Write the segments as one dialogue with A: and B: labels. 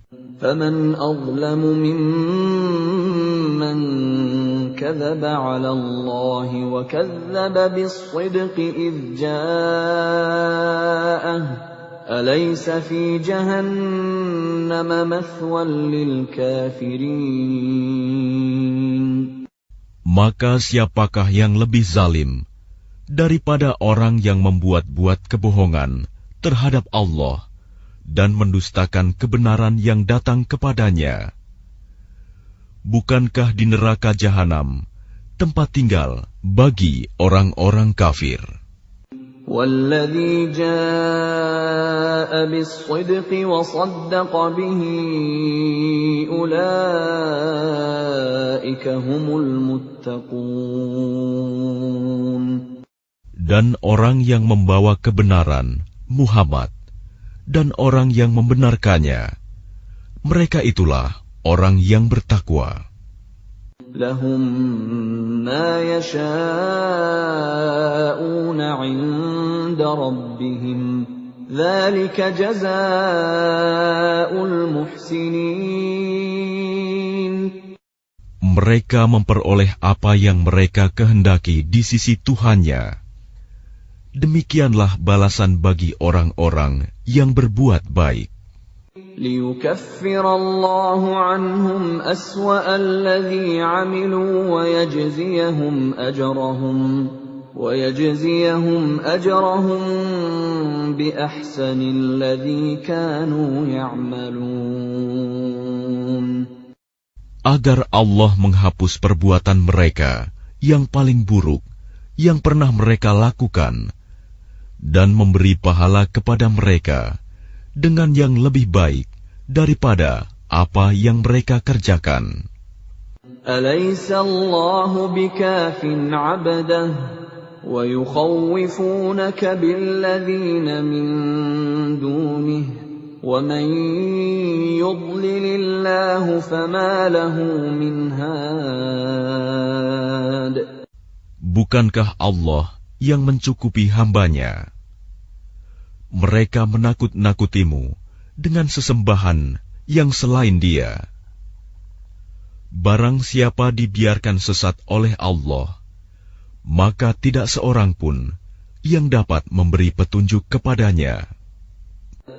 A: فَمَنْ أَظْلَمُ مِمَّنْ كَذَبَ عَلَى اللَّهِ وَكَذَّبَ بِالصِّدْقِ إِذْ جَاءَهُ أَلَيْسَ فِي جَهَنَّمَ مَثْوًى لِلْكَافِرِينَ.
B: Maka siapakah yang lebih zalim daripada orang yang membuat-buat kebohongan terhadap Allah dan mendustakan kebenaran yang datang kepadanya? Bukankah di neraka jahanam tempat tinggal bagi orang-orang kafir?
A: وَالَّذِي جَاءَ بِالصِّدْقِ وَصَدَّقَ بِهِ أُولَئِكَ هُمُ الْمُتَّقُونَ.
B: Dan orang yang membawa kebenaran, Muhammad, dan orang yang membenarkannya, mereka itulah orang yang bertakwa.
A: لَهُم مَّا يَشَاءُونَ عِندَ رَبِّهِمْ ذَلِكَ جَزَاءُ الْمُحْسِنِينَ.
B: Mereka memperoleh apa yang mereka kehendaki di sisi Tuhannya. Demikianlah balasan bagi orang-orang yang berbuat baik.
A: لِيُكَفِّرَ اللَّهُ عَنْهُمْ أَسْوَأَ الَّذِي عَمِلُوا وَيَجْزِيَهُمْ أَجْرَهُمْ بِأَحْسَنِ الَّذِي كَانُوا يَعْمَلُونَ.
B: Agar Allah menghapus perbuatan mereka yang paling buruk yang pernah mereka lakukan, dan memberi pahala kepada mereka dengan yang lebih baik daripada apa yang mereka kerjakan.
A: Alaysa Allahu bikafin 'abdah wa yukhawifunaka billadhina min dunihi wa man yudlilillahu fama lahu min had.
B: Bukankah Allah yang mencukupi hambanya? Mereka menakut-nakutimu dengan sesembahan yang selain Dia. Barang siapa dibiarkan sesat oleh Allah, maka tidak seorang pun yang dapat memberi petunjuk kepadanya.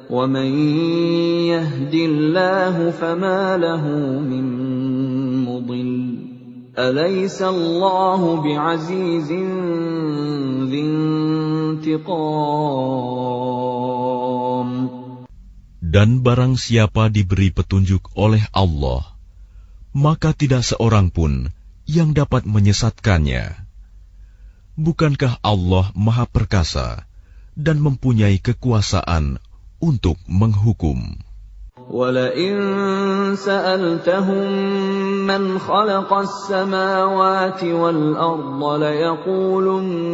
A: وَمَن يَهْدِ اللَّهُ فَمَا لَهُ مِن مُّضِلٍّ أَلَيْسَ اللَّهُ بِعَزِيزٍ ذِي انتِقَامٍ.
B: Dan barang siapa diberi petunjuk oleh Allah, maka tidak seorang pun yang dapat menyesatkannya. Bukankah Allah Maha Perkasa dan mempunyai kekuasaan untuk menghukum?
A: وَلَئِن سَأَلْتَهُم مَّنْ خَلَقَ السَّمَاوَاتِ وَالْأَرْضَ لَيَقُولُنَّ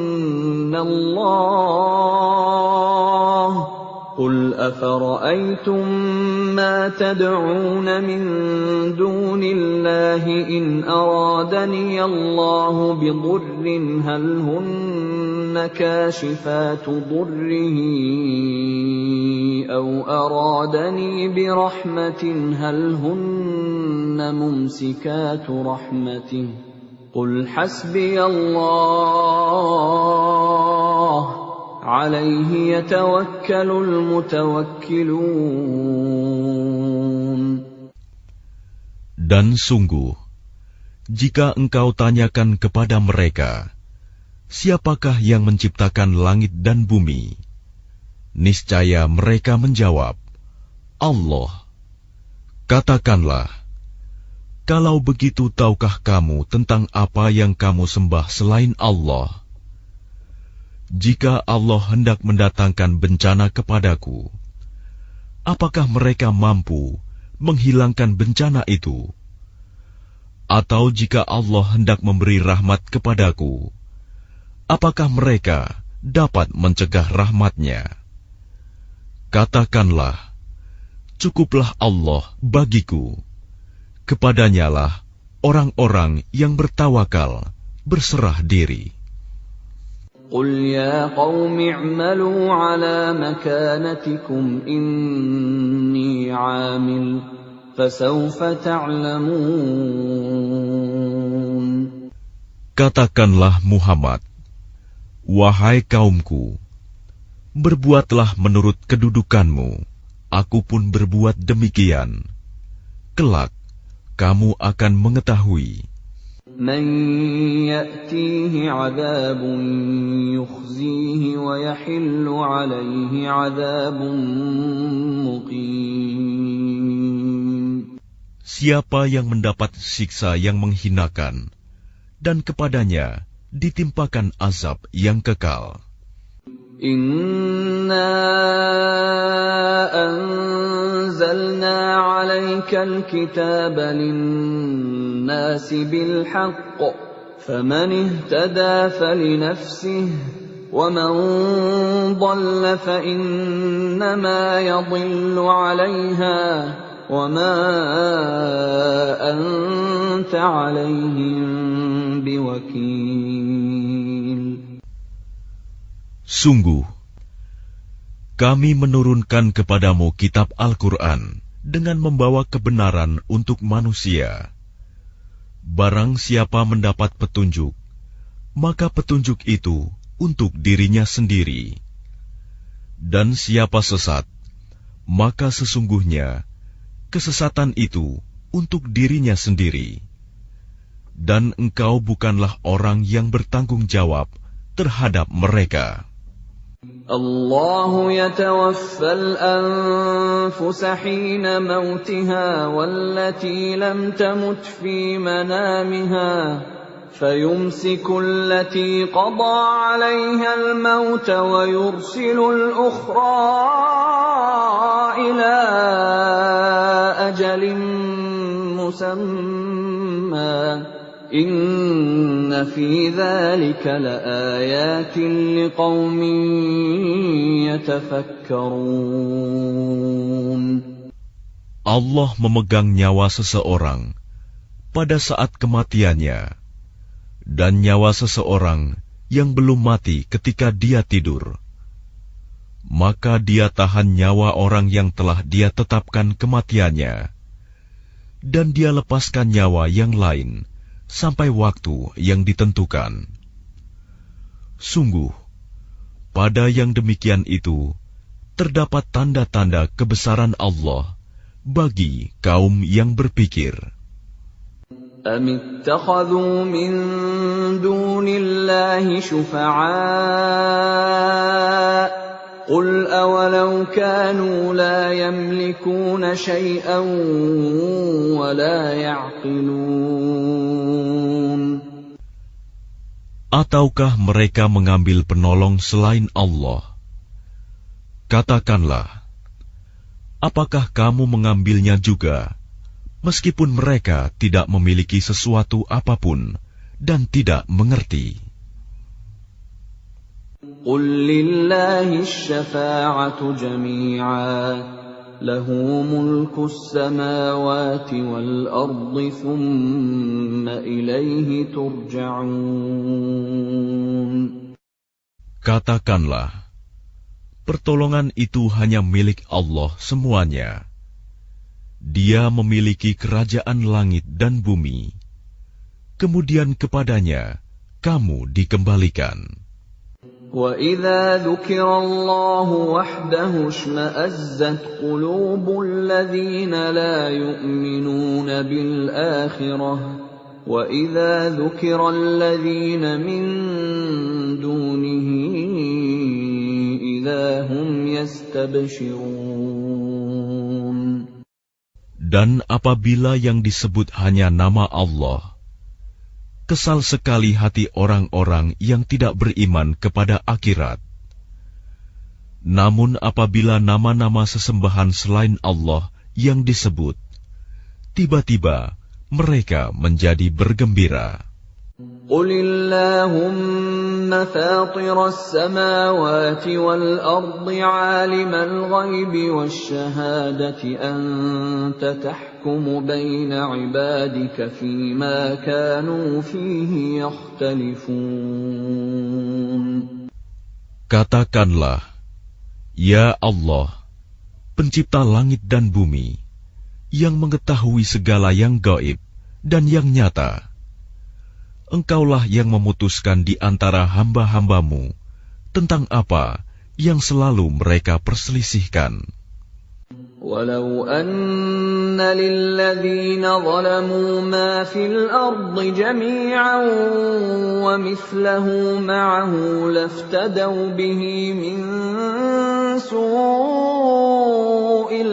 A: اللَّهُ قُلْ أَفَرَأَيْتُم مَّا تَدْعُونَ مِن دُونِ اللَّهِ إِنْ أَرَادَنِيَ اللَّهُ بِضُرٍّ هَلْ هُنَّ كَاشِفَاتُ ضُرِّهِ أَوْ أَرَادَنِي بِرَحْمَةٍ هَلْ هُنَّ مُمْسِكَاتُ رَحْمَتِهِ قُلْ حَسْبِيَ اللَّهُ عَلَيْهِ يَتَوَكَّلُ الْمُتَوَكِّلُونَ.
B: Dan sungguh, jika engkau tanyakan kepada mereka, siapakah yang menciptakan langit dan bumi? Niscaya mereka menjawab, Allah. Katakanlah, kalau begitu tahukah kamu tentang apa yang kamu sembah selain Allah? Jika Allah hendak mendatangkan bencana kepadaku, apakah mereka mampu menghilangkan bencana itu? Atau jika Allah hendak memberi rahmat kepadaku, apakah mereka dapat mencegah rahmat-Nya? Katakanlah, cukuplah Allah bagiku. Kepadanyalah orang-orang yang bertawakal berserah diri.
A: قل يا قوم اعملوا على مكانتكم إني عامل فسوف تعلمون.
B: Katakanlah Muhammad, wahai kaumku, berbuatlah menurut kedudukanmu, aku pun berbuat demikian. Kelak, kamu akan mengetahui.
A: من يأتيه عذاب يخزيه ويحل عليه عذاب مقيم.
B: Siapa yang mendapat siksa yang menghinakan, dan kepadanya ditimpakan azab yang kekal.
A: Inna anzalna 'alaikal kitaba lin-nasi bil haqq faman ihtada falinafsihi wa man dhalla fa innama yadhillu 'alayha wa ma anta 'alayhim biwakil.
B: Sungguh, kami menurunkan kepadamu kitab Al-Quran dengan membawa kebenaran untuk manusia. Barang siapa mendapat petunjuk, maka petunjuk itu untuk dirinya sendiri. Dan siapa sesat, maka sesungguhnya kesesatan itu untuk dirinya sendiri. Dan engkau bukanlah orang yang bertanggung jawab terhadap mereka.
A: الله يتوفى الأنفس حين موتها والتي لم تمت في منامها فيمسك التي قضى عليها الموت ويرسل الأخرى إلى أجل مسمى إن في ذلك لآيات لقوم يتفكرون.
B: Allah memegang nyawa seseorang pada saat kematiannya, dan nyawa seseorang yang belum mati ketika dia tidur. Maka dia tahan nyawa orang yang telah dia tetapkan kematiannya, dan dia lepaskan nyawa yang lain sampai waktu yang ditentukan. Sungguh, pada yang demikian itu terdapat tanda-tanda kebesaran Allah bagi kaum yang berpikir.
A: أم اتخذوا من دون الله شفعاء قل أولو كانوا لا يملكون شيئا ولا يعقلون.
B: Ataukah mereka mengambil penolong selain Allah? Katakanlah, apakah kamu mengambilnya juga, meskipun mereka tidak memiliki sesuatu apapun dan tidak mengerti?
A: قل لله الشفاعة جميعا له ملك السماوات والأرض ثم إليه ترجعون.
B: Katakanlah, pertolongan itu hanya milik Allah semuanya. Dia memiliki kerajaan langit dan bumi. Kemudian kepadanya kamu dikembalikan.
A: وَإِذَا ذُكِرَ اللَّهُ وَحْدَهُ اشْمَأَزَّتْ قُلُوبُ الَّذِينَ لَا يُؤْمِنُونَ بِالْآخِرَةِ وَإِذَا ذُكِرَ الَّذِينَ مِن دُونِهِ إِذَا هُمْ يَسْتَبْشِرُونَ.
B: Dan apabila yang disebut hanya nama Allah, kesal sekali hati orang-orang yang tidak beriman kepada akhirat. Namun apabila nama-nama sesembahan selain Allah yang disebut, tiba-tiba mereka menjadi bergembira.
A: قُلِ اللَّهُمَّ فَاطِرَ السَّمَاوَاتِ وَالْأَرْضِ عَالِمَ الْغَيْبِ وَالشَّهَادَةِ أَنْتَ تَحْكُمُ بَيْنَ عِبَادِكَ فِيمَا كَانُوا فِيهِ يَخْتَلِفُونَ.
B: Katakanlah, Ya Allah, pencipta langit dan bumi, yang mengetahui segala yang gaib dan yang nyata. Engkaulah yang memutuskan di antara hamba-hambamu tentang apa yang selalu mereka perselisihkan.
A: Walau anna lilladzina zalamu ma fil ardi jami'an wa mithlahu ma'ahu laftadaw bihi min su'il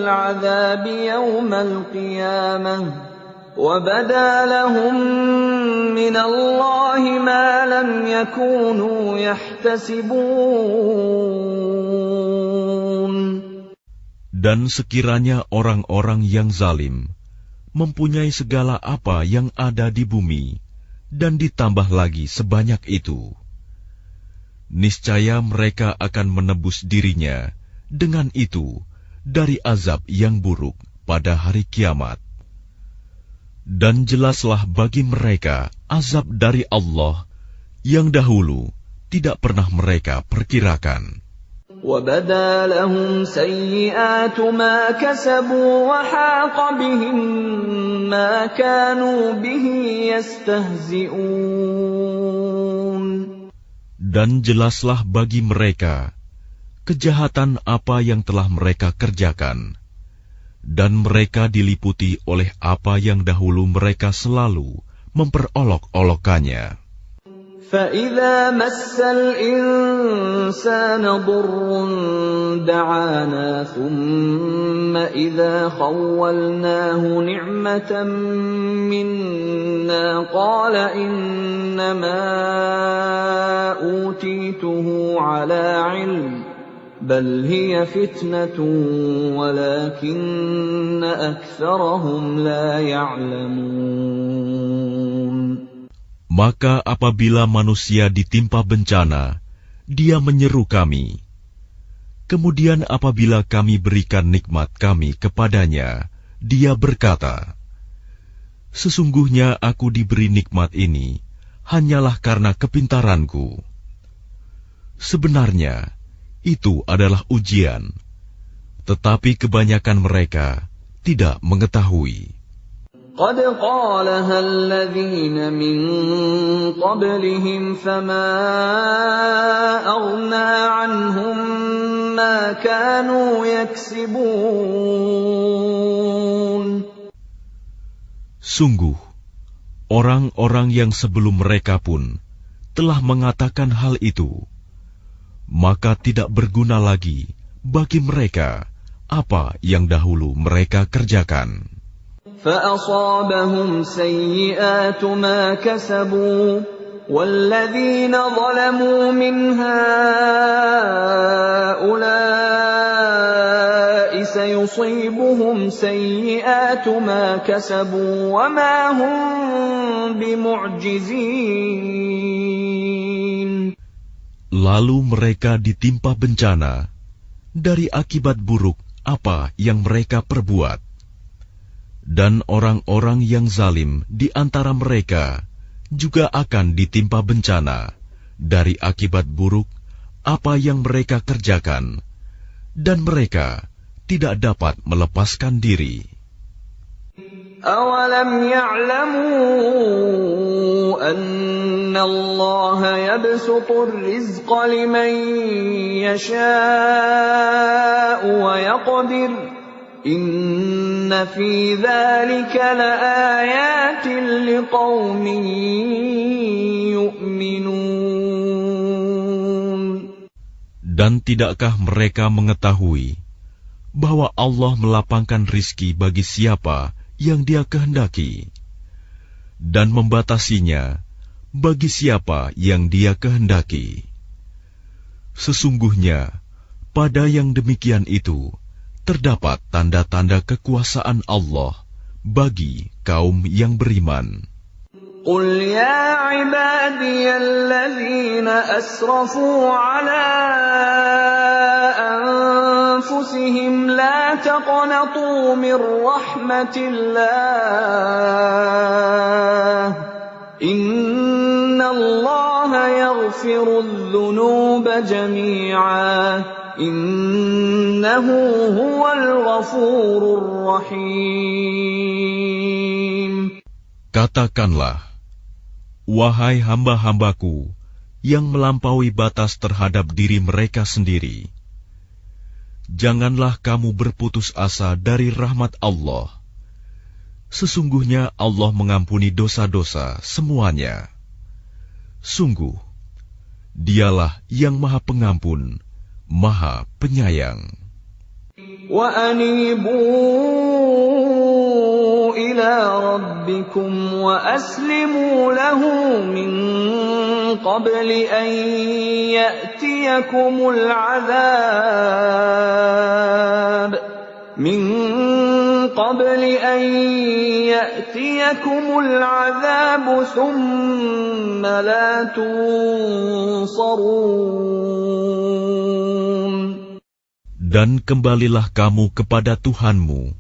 A: 'adzabi yawmal qiyamah وَبَدَا لَهُم مِّنَ اللَّهِ مَا لَمْ يَكُونُوا يَحْتَسِبُونَ.
B: Dan sekiranya orang-orang yang zalim mempunyai segala apa yang ada di bumi dan ditambah lagi sebanyak itu, niscaya mereka akan menebus dirinya dengan itu dari azab yang buruk pada hari kiamat. Dan jelaslah bagi mereka azab dari Allah yang dahulu tidak pernah mereka perkirakan.
A: وَبَدَا لَهُمْ سَيِّئَاتُ مَا كَسَبُوا وَحَاقَ بِهِم مَّا كَانُوا بِهِ يَسْتَهْزِئُونَ.
B: Dan jelaslah bagi mereka kejahatan apa yang telah mereka kerjakan, dan mereka diliputi oleh apa yang dahulu mereka selalu memperolok-olokannya.
A: فَإِذَا مَسَّ الْإِنسَانَ ضُرٌّ دَعَانَا ثُمَّ إِذَا خَوَّلْنَاهُ نِعْمَةً مِنَّا قَالَ إِنَّمَا أُوتِيتُهُ عَلَى عِلْمٍ بل هي فتنة ولكن أكثرهم لا يعلمون.
B: Maka apabila manusia ditimpa bencana, dia menyeru kami. Kemudian apabila kami berikan nikmat kami kepadanya, dia berkata, Sesungguhnya aku diberi nikmat ini hanyalah karena kepintaranku. Sebenarnya, itu adalah ujian, tetapi kebanyakan mereka tidak mengetahui.
A: قَدْ قَالَهَا الَّذِينَ مِن قَبْلِهِمْ فَمَا أَغْنَىٰ عَنْهُم مَّا كَانُوا يَكْسِبُونَ.
B: Sungguh, orang-orang yang sebelum mereka pun telah mengatakan hal itu, maka tidak berguna lagi bagi mereka apa yang dahulu mereka kerjakan.
A: فَأَصَابَهُمْ سَيِّئَاتُ مَا كَسَبُوا وَالَّذِينَ ظَلَمُوا مِنْ هَٰؤُلَاءِ سَيُصِيبُهُمْ سَيِّئَاتُ مَا كَسَبُوا وَمَا هُمْ بِمُعْجِزِينَ.
B: Lalu mereka ditimpa bencana dari akibat buruk apa yang mereka perbuat. Dan orang-orang yang zalim di antara mereka juga akan ditimpa bencana dari akibat buruk apa yang mereka kerjakan, dan mereka tidak dapat melepaskan diri.
A: أَوَلَمْ يَعْلَمُوا أَنَّ اللَّهَ يَبْسُطُ الرِّزْقَ لِمَن يَشَاءُ وَيَقْدِرُ إِنَّ فِي ذَلِكَ لَآيَاتٍ لِقَوْمٍ يُؤْمِنُونَ.
B: Dan tidakkah mereka mengetahui bahwa Allah melapangkan rizki bagi siapa yang Dia kehendaki, dan membatasinya bagi siapa yang Dia kehendaki. Sesungguhnya, pada yang demikian itu, terdapat tanda-tanda kekuasaan Allah bagi kaum yang beriman.
A: قُلْ يَا عِبَادِيَ الَّذِينَ أَسْرَفُوا عَلَىٰ أَنفُسِهِمْ لَا تَقْنَطُوا مِن رَّحْمَةِ اللَّهِ إِنَّ اللَّهَ يَغْفِرُ يغفر الذنوب جميعا إنه هو الغفور الرحيم.
B: Katakanlah, wahai hamba-hambaku yang melampaui batas terhadap diri mereka sendiri, janganlah kamu berputus asa dari rahmat Allah. Sesungguhnya Allah mengampuni dosa-dosa semuanya. Sungguh, Dialah yang Maha Pengampun, Maha Penyayang.
A: وَأَنِيبُوا إِلَى رَبِّكُمْ وَأَسْلِمُوا لَهُ مِنْ قَبْلِ أَنْ يَأْتِيَكُمُ الْعَذَابُ ثُمَّ لَا تُنصَرُونَ.
B: Dan kembalilah kamu kepada Tuhanmu,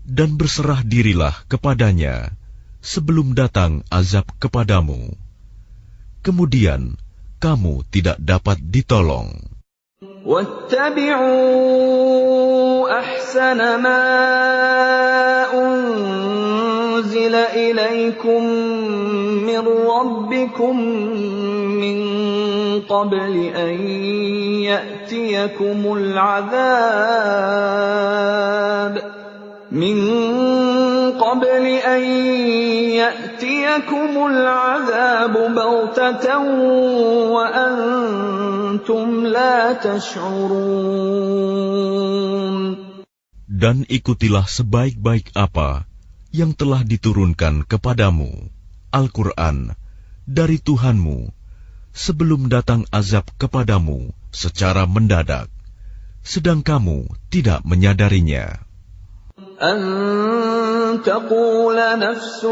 B: dan berserah dirilah kepadanya sebelum datang azab kepadamu. Kemudian kamu tidak dapat ditolong.
A: وَاتَّبِعُوا أَحْسَنَ مَا أُنزِلَ إِلَيْكُم مِّن رَّبِّكُم مِّن قَبْلِ أَن يَأْتِيَكُمُ الْعَذَابُ بَغْتَةً وَأَنْتُمْ لَا تَشْعُرُونَ.
B: Dan ikutilah sebaik-baik apa yang telah diturunkan kepadamu, Al-Quran, dari Tuhanmu, sebelum datang azab kepadamu secara mendadak, sedang kamu tidak menyadarinya.
A: أَن تَقُولَ نَفْسٌ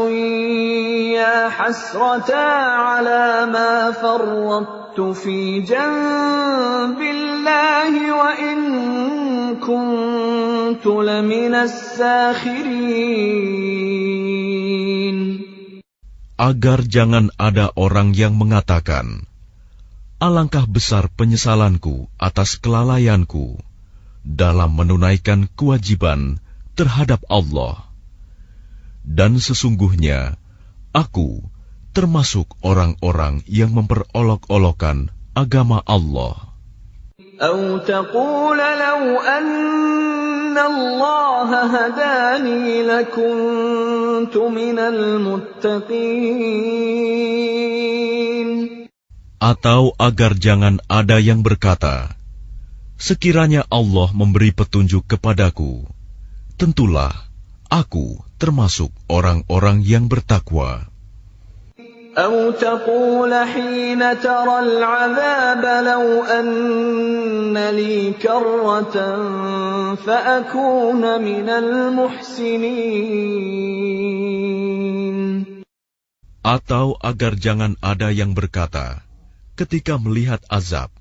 A: يَا حَسْرَتَا عَلَى مَا فَرَّطتُ فِي جَنبِ اللَّهِ وَإِن كُنتُ لَمِنَ السَّاخِرِينَ.
B: Agar jangan ada orang yang mengatakan, alangkah besar penyesalanku atas kelalaianku dalam menunaikan kewajiban terhadap Allah. Dan sesungguhnya aku termasuk orang-orang yang memperolok-olokkan agama Allah.
A: أَوْ تَقُولَ لَوْ أَنَّ اللَّهَ هَدَانِي لَكُنتُ مِنَ الْمُتَّقِينَ.
B: Atau agar jangan ada yang berkata, sekiranya Allah memberi petunjuk kepadaku, tentulah aku termasuk orang-orang yang bertakwa.
A: أَوْ تَقُولَ حِينَ تَرَى الْعَذَابَ لَوْ أَنَّ لِي كَرَّةً فَأَكُونَ مِنَ الْمُحْسِنِينَ.
B: Atau agar jangan ada yang berkata, ketika melihat azab,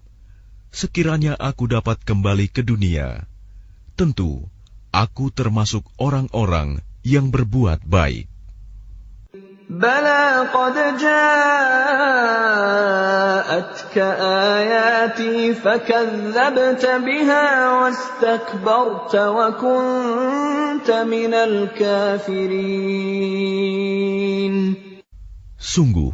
B: sekiranya aku dapat kembali ke dunia, tentu aku termasuk orang-orang yang berbuat baik.
A: بَلَىٰ قَدْ جَاءَتْكَ آيَاتِي فَكَذَّبْتَ بِهَا وَاسْتَكْبَرْتَ وَكُنتَ مِنَ الْكَافِرِينَ.
B: Sungguh,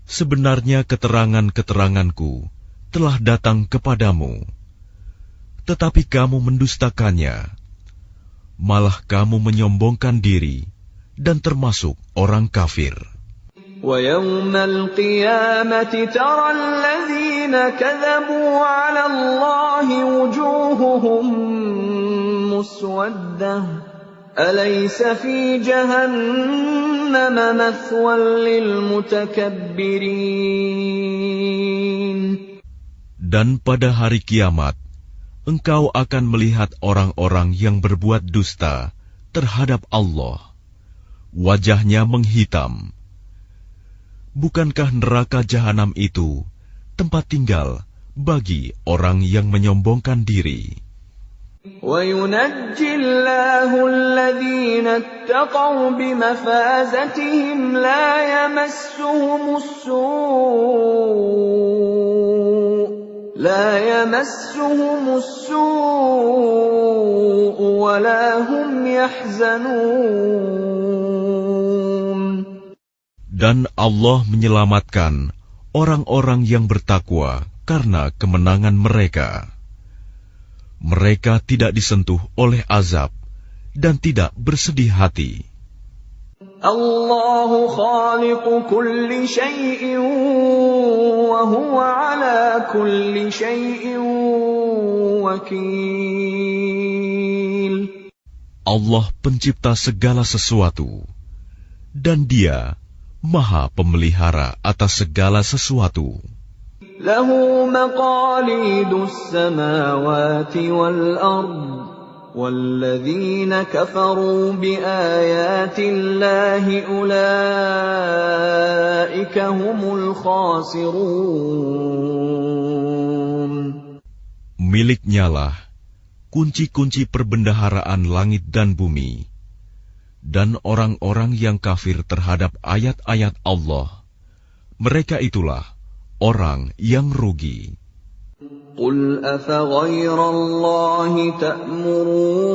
B: sebenarnya keterangan-keteranganku telah datang kepadamu, tetapi kamu mendustakannya, malah kamu menyombongkan diri dan termasuk orang kafir.
A: وَيَوْمَ الْقِيَامَةِ تَرَى الَّذِينَ كَذَبُوا عَلَى اللَّهِ وُجُوهُهُم مُّسْوَدَّةٌ أَلَيْسَ فِي جَهَنَّمَ مَثْوًى لِّلْمُتَكَبِّرِينَ.
B: Dan pada hari kiamat, engkau akan melihat orang-orang yang berbuat dusta terhadap Allah. Wajahnya menghitam. Bukankah neraka jahanam itu tempat tinggal bagi orang yang menyombongkan diri?
A: وَيُنَجِّي اللَّهُ الَّذِينَ اتقوا بمفازتهم لا يمسهم السوء ولا هم يحزنون.
B: Dan Allah menyelamatkan orang-orang yang bertakwa karena kemenangan mereka. Mereka tidak disentuh oleh azab dan tidak bersedih hati.
A: Allahu khaliqu kulli syai'in wa huwa ala kulli syai'in wakil.
B: Allah pencipta segala sesuatu, dan Dia Maha Pemelihara atas segala sesuatu.
A: Lahu maqalidus samawati wal ard. وَالَّذِينَ كَفَرُوا بِآيَاتِ اللَّهِ أُولَئِكَ هُمُ الْخَاسِرُونَ.
B: Miliknyalah kunci-kunci perbendaharaan langit dan bumi, dan orang-orang yang kafir terhadap ayat-ayat Allah, mereka itulah orang yang rugi.
A: قُلْ أَفَغَيْرَ اللَّهِ تَأْمُرُونِّي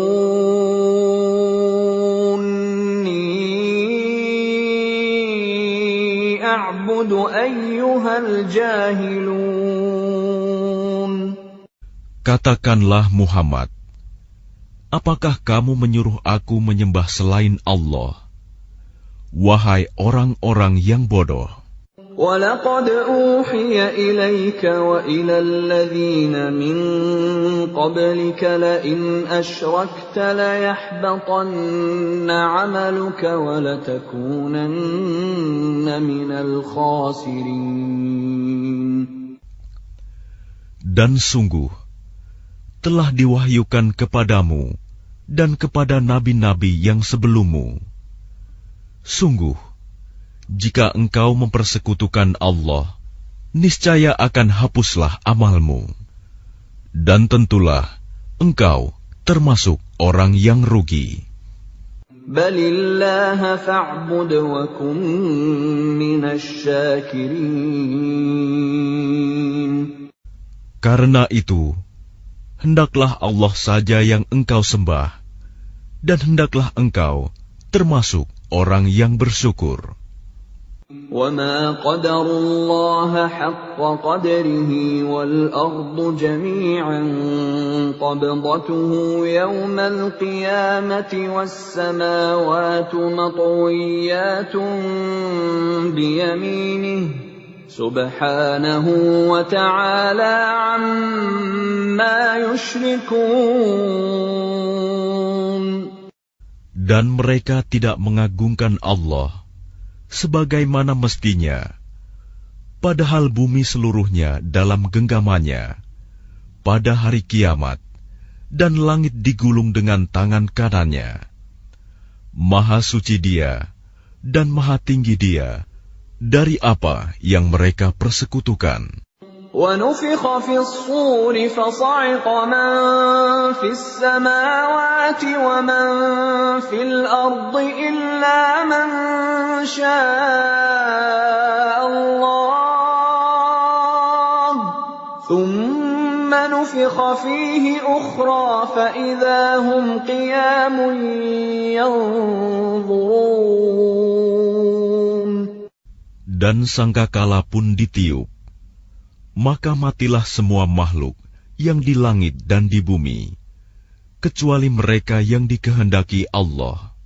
A: أَعْبُدُ أَيُّهَا الْجَاهِلُونَ.
B: Katakanlah Muhammad, apakah kamu menyuruh aku menyembah selain Allah? Wahai orang-orang yang bodoh.
A: وَلَقَدْ أُوحِيَ إِلَيْكَ وَإِلَى الَّذِينَ مِن قَبْلِكَ لَئِنْ أَشْرَكْتَ لَيَحْبَطَنَّ عَمَلُكَ وَلَتَكُونَنَّ مِنَ الْخَاسِرِينَ.
B: Dan sungguh, telah diwahyukan kepadamu dan kepada nabi-nabi yang sebelummu. Sungguh, jika engkau mempersekutukan Allah, niscaya akan hapuslah amalmu. Dan tentulah engkau termasuk orang yang rugi.
A: Balillaha fa'bud wa kun minasy syakirin.
B: Karena itu, hendaklah Allah saja yang engkau sembah, dan hendaklah engkau termasuk orang yang bersyukur.
A: وَمَا قَدَرُوا اللَّهَ حَقَّ قَدْرِهِ وَالْأَرْضُ جَمِيعًا قَبْضَتُهُ يَوْمَ الْقِيَامَةِ وَالسَّمَاوَاتُ مَطْوِيَّاتٌ بِيَمِينِهِ سُبْحَانَهُ وَتَعَالَى عَمَّا يُشْرِكُونَ.
B: Dan mereka tidak mengagungkan Allah sebagaimana mestinya, padahal bumi seluruhnya dalam genggamannya pada hari kiamat, dan langit digulung dengan tangan kanannya. Maha suci Dia dan maha tinggi Dia dari apa yang mereka persekutukan.
A: وَنُفِخَ فِي الصُّورِ فَصَعِقَ مَن فِي السَّمَاوَاتِ وَمَن فِي الْأَرْضِ إِلَّا مَن شَاءَ اللَّهُ ثُمَّ نُفِخَ فِيهِ أُخْرَىٰ فَإِذَا هُمْ قِيَامٌ يَنظُرُونَ.
B: Dan sangkakala pun ditiup, maka matilah semua makhluk yang di langit dan di bumi, kecuali mereka yang dikehendaki Allah.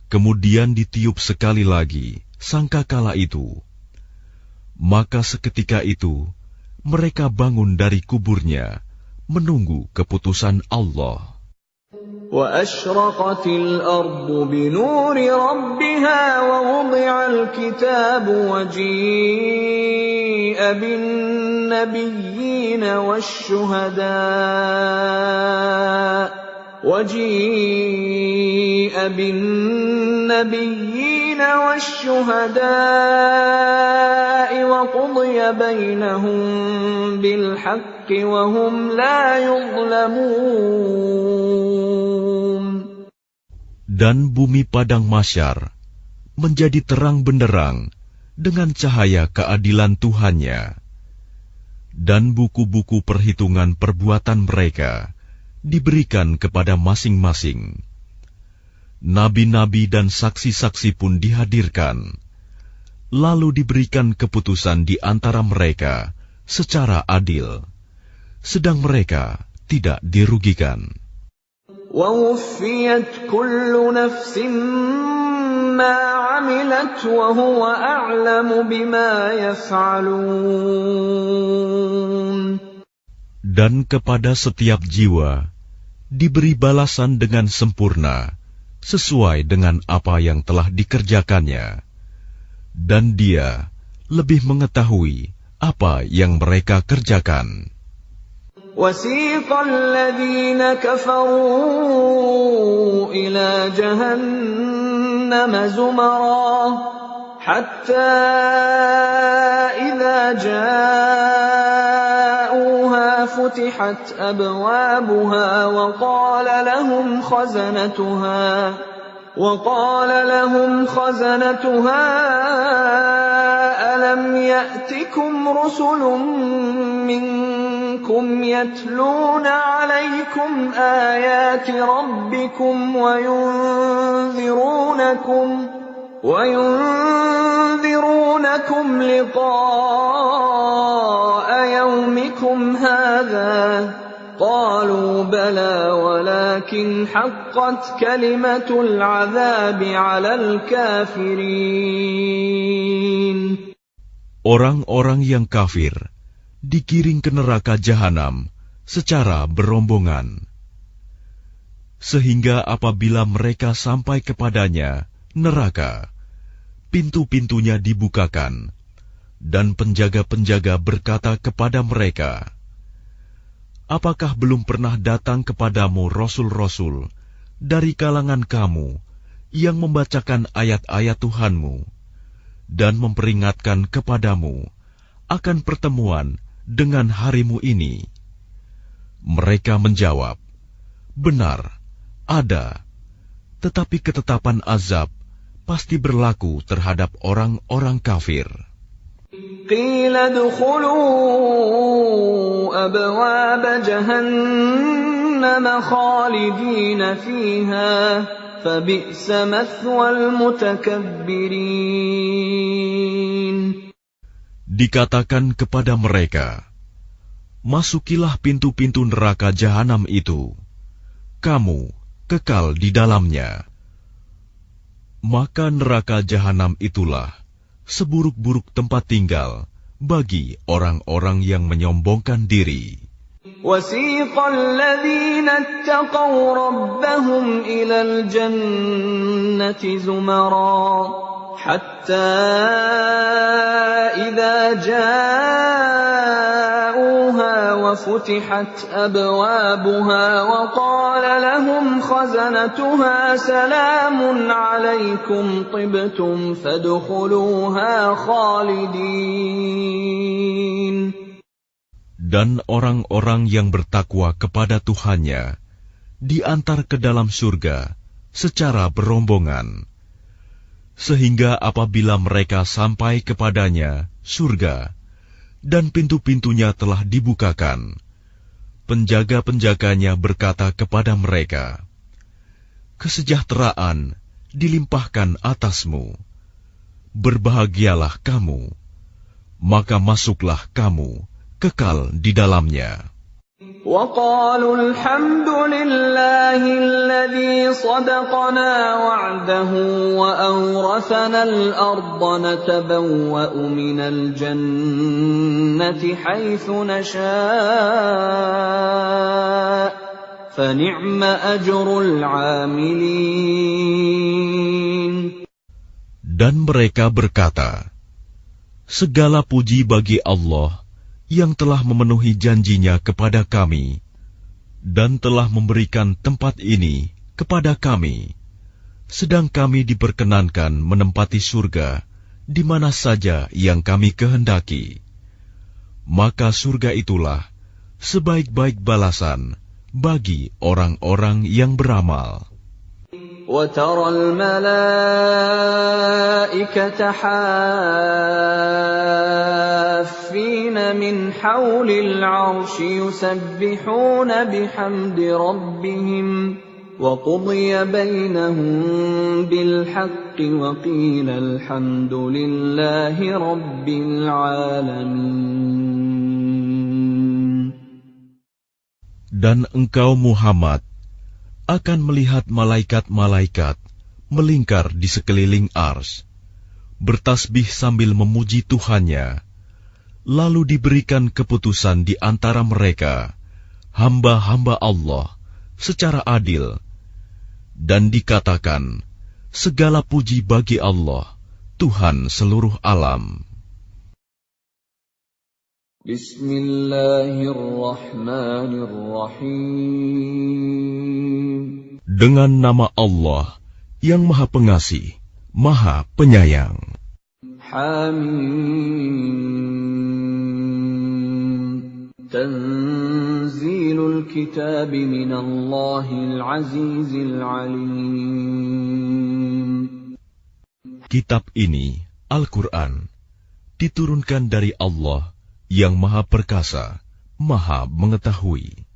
B: Kemudian ditiup sekali lagi sangkakala itu, maka seketika itu mereka bangun dari kuburnya, menunggu keputusan Allah.
A: وَأَشْرَقَتِ الْأَرْضُ بِنُورِ رَبِّهَا وَوُضِعَ الْكِتَابُ وَجِيءَ بِالنَّبِيِّينَ وَالشُّهَدَاءِ وَقُضِيَ بَيْنَهُم بِالْحَقِّ وَهُمْ لَا يُظْلَمُونَ.
B: Dan bumi padang mahsyar menjadi terang benderang dengan cahaya keadilan Tuhannya. Dan buku-buku perhitungan perbuatan mereka diberikan kepada masing-masing. Nabi-nabi dan saksi-saksi pun dihadirkan, lalu diberikan keputusan di antara mereka secara adil, sedang mereka tidak dirugikan.
A: وَوُفِّيَتْ كُلُّ نَفْسٍ مَّا عَمِلَتْ وَهُوَ أَعْلَمُ بِمَا يَفْعَلُونَ.
B: Dan kepada setiap jiwa diberi balasan dengan sempurna sesuai dengan apa yang telah dikerjakannya, dan Dia lebih mengetahui apa yang mereka kerjakan.
A: وَسِيقَ الَّذِينَ كَفَرُوا إِلَى جَهَنَّمَ زُمَرًا حَتَّى إِذَا جَاءُوهَا فُتِحَتْ أَبْوَابُهَا وَقَالَ لَهُمْ خَزَنَتُهَا أَلَمْ يَأْتِكُمْ رُسُلٌ مِّنكُمْ يَتْلُونَ عَلَيْكُمْ آيَاتِ رَبِّكُمْ وَيُنذِرُونَكُمْ لِقَاءَ يَوْمِكُمْ هَٰذَا قَالُوا بَلَىٰ وَلَٰكِنْ حَقَّتْ كَلِمَةُ الْعَذَابِ عَلَى الْكَافِرِينَ.
B: Orang-orang yang kafir digiring ke neraka jahanam secara berombongan, sehingga apabila mereka sampai kepadanya, neraka, pintu-pintunya dibukakan, dan penjaga-penjaga berkata kepada mereka, apakah belum pernah datang kepadamu rasul-rasul dari kalangan kamu yang membacakan ayat-ayat Tuhanmu dan memperingatkan kepadamu akan pertemuan dengan harimu ini? Mereka menjawab, benar, ada, tetapi ketetapan azab pasti berlaku terhadap orang-orang kafir.
A: قِيلَ ادْخُلُوا أَبْوَابَ جَهَنَّمَ خَالِدِينَ فِيهَا فَبِئْسَ مَثْوَى الْمُتَكَبِّرِينَ.
B: Dikatakan kepada mereka, masukilah pintu-pintu neraka jahanam itu, kamu kekal di dalamnya. Maka neraka jahanam itulah seburuk-buruk tempat tinggal bagi orang-orang yang menyombongkan diri.
A: وَسِيقَ الَّذِينَ اتَّقَوْا رَبَّهُمْ إِلَى الْجَنَّةِ زُمَرًا حَتَّى إِذَا جَاءُوهَا وَفُتِحَتْ أَبْوَابُهَا وَقَالَ لَهُمْ خَزَنَتُهَا سَلَامٌ عَلَيْكُمْ طِبْتُمْ فَادْخُلُوهَا خَالِدِينَ.
B: Dan orang-orang yang bertakwa kepada Tuhannya diantar ke dalam surga secara berombongan, sehingga apabila mereka sampai kepadanya, surga, dan pintu-pintunya telah dibukakan, penjaga-penjaganya berkata kepada mereka, kesejahteraan dilimpahkan atasmu, berbahagialah kamu, maka masuklah kamu kekal di dalamnya.
A: وَقَالُوا الْحَمْدُ لِلَّهِ الَّذِي صَدَقَنَا وَعْدَهُ وَأَوْرَثَنَا الْأَرْضَ نَتَبَوَّأُ مِنَ الْجَنَّةِ حَيْثُ نَشَاءُ فَنِعْمَ أَجْرُ الْعَامِلِينَ.
B: Dan mereka berkata, segala puji bagi Allah yang telah memenuhi janjinya kepada kami dan telah memberikan tempat ini kepada kami, sedang kami diperkenankan menempati surga di mana saja yang kami kehendaki. Maka surga itulah sebaik-baik balasan bagi orang-orang yang beramal.
A: وترى الملائكة حافين من حول العرش يسبحون بحمد ربهم وقضي بينهم بالحق وقيل الحمد لله رب العالمين.
B: Dan engkau Muhammad akan melihat malaikat-malaikat melingkar di sekeliling ars, bertasbih sambil memuji Tuhannya. Lalu diberikan keputusan di antara mereka, hamba-hamba Allah, secara adil. Dan dikatakan, segala puji bagi Allah, Tuhan seluruh alam.
A: Bismillahirrahmanirrahim.
B: Dengan nama Allah yang Maha Pengasih, Maha Penyayang.
A: Hamim. Tanzilul kitab minallahil azizil alim.
B: Kitab ini, Al-Quran, diturunkan dari Allah yang Maha Perkasa, Maha Mengetahui.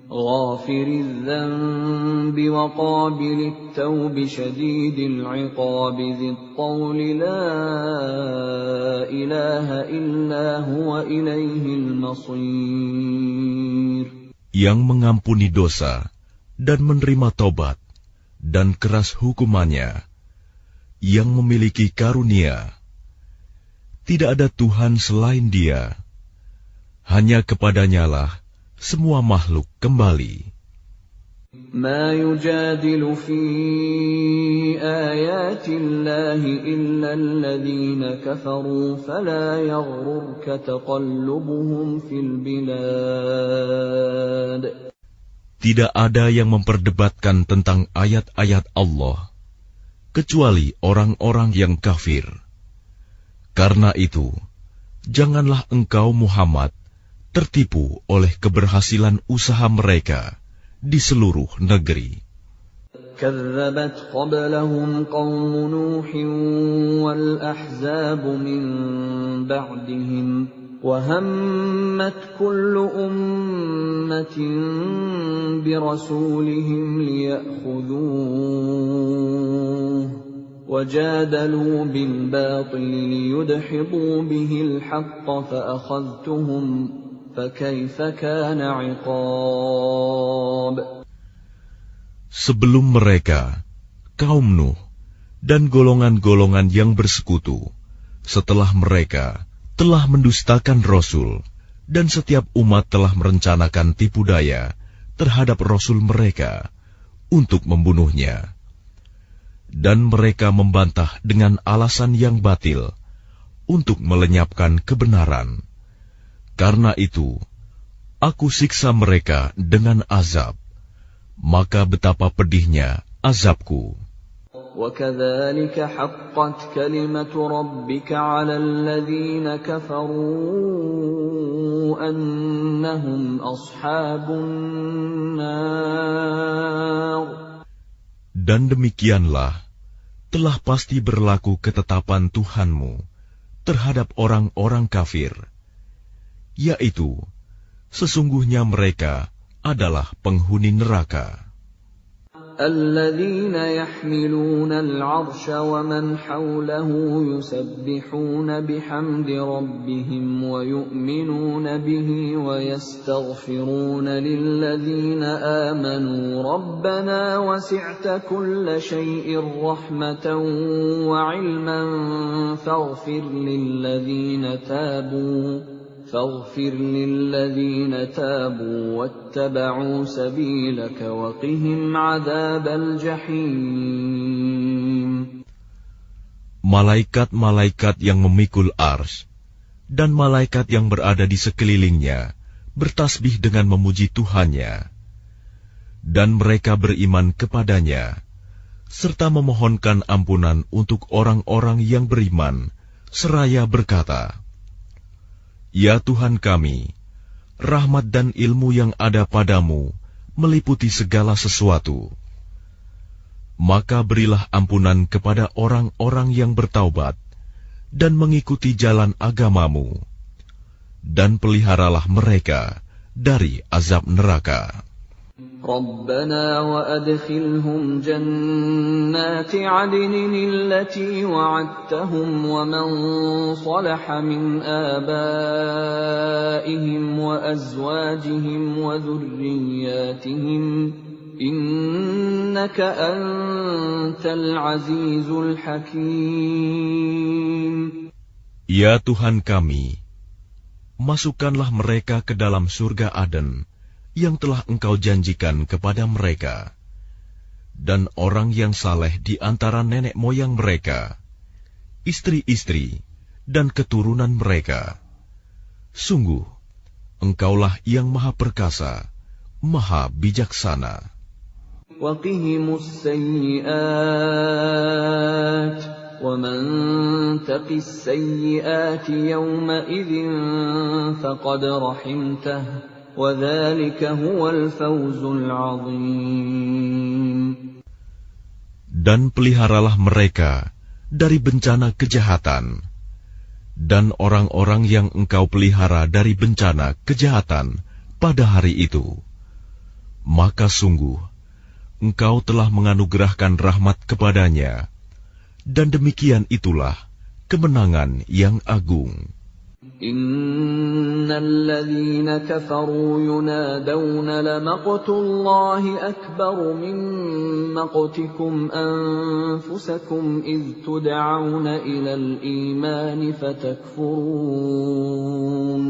A: Ghafiriz dzanbi wa qabilit tawbi syadidil 'iqabi dzit tawli la ilaha illa huwa ilaihil masir.
B: Yang mengampuni dosa dan menerima tobat dan keras hukumannya, yang memiliki karunia. Tidak ada Tuhan selain Dia. Hanya kepadanyalah semua makhluk kembali.
A: Ma yujadilu fi ayatillahi illa alladhina kafaru fala yaghrurka taqallubuhum fil bilad.
B: Tidak ada yang memperdebatkan tentang ayat-ayat Allah kecuali orang-orang yang kafir. Karena itu, janganlah engkau Muhammad tertipu oleh keberhasilan usaha mereka di seluruh negeri.
A: كذبت قبلهم قوم نوح والأحزاب من بعدهم وهمت كل أمة برسولهم ليأخذوه وجادلوا بالباطل ليدحضوا به الحق فأخذتهم فكيف كان عقاب.
B: Sebelum mereka, kaum Nuh dan golongan-golongan yang bersekutu, setelah mereka telah mendustakan Rasul, dan setiap umat telah merencanakan tipu daya terhadap Rasul mereka untuk membunuhnya. Dan mereka membantah dengan alasan yang batil untuk melenyapkan kebenaran. Karena itu, aku siksa mereka dengan azab. Maka betapa pedihnya azabku.
A: وَكَذَلِكَ حَقَّتْ كَلِمَةُ رَبِّكَ عَلَى الَّذِينَ كَفَرُوا أَنَّهُمْ أَصْحَابُ النَّارِ.
B: Dan demikianlah telah pasti berlaku ketetapan Tuhanmu terhadap orang-orang kafir, yaitu sesungguhnya mereka adalah penghuni neraka.
A: الذين يحملون العرش ومن حوله يسبحون بحمد ربهم ويؤمنون به ويستغفرون للذين آمنوا ربنا وسعت كل شيء رحمة وعلما فاغفر للذين تابوا واتبعوا سبيلك وقهم عذاب الجحيم.
B: Malaikat-malaikat yang memikul ars dan malaikat yang berada di sekelilingnya bertasbih dengan memuji Tuhannya, dan mereka beriman kepadanya serta memohonkan ampunan untuk orang-orang yang beriman seraya berkata, Ya Tuhan kami, rahmat dan ilmu yang ada padamu meliputi segala sesuatu. Maka berilah ampunan kepada orang-orang yang bertaubat dan mengikuti jalan agamamu, dan peliharalah mereka dari azab neraka.
A: ربنا وأدخلهم جنات عدن التي وعدتهم ومن صلح من آبائهم وأزواجهم وذرياتهم إنك أنت العزيز الحكيم.
B: Ya Tuhan kami, masukkanlah mereka ke dalam surga Aden yang telah Engkau janjikan kepada mereka, dan orang yang saleh di antara nenek moyang mereka, istri-istri, dan keturunan mereka. Sungguh, Engkaulah yang Maha Perkasa, Maha Bijaksana.
A: وَقِهِمُ السَّيِّئَاتِ وَمَن تَقِ السَّيِّئَاتِ يَوْمَئِذٍ فَقَدْ رَحِمْتَهُ وَذَلِكَ هُوَ الْفَوْزُ الْعَظِيمُ.
B: Dan peliharalah mereka dari bencana kejahatan, dan orang-orang yang Engkau pelihara dari bencana kejahatan pada hari itu, maka sungguh Engkau telah menganugerahkan rahmat kepadanya, dan demikian itulah kemenangan yang agung.
A: Innal ladzina kafaru yunadawna lamaqtullahi akbaru min maqtikum anfusakum idh tud'auna ilal imani fatakfurun.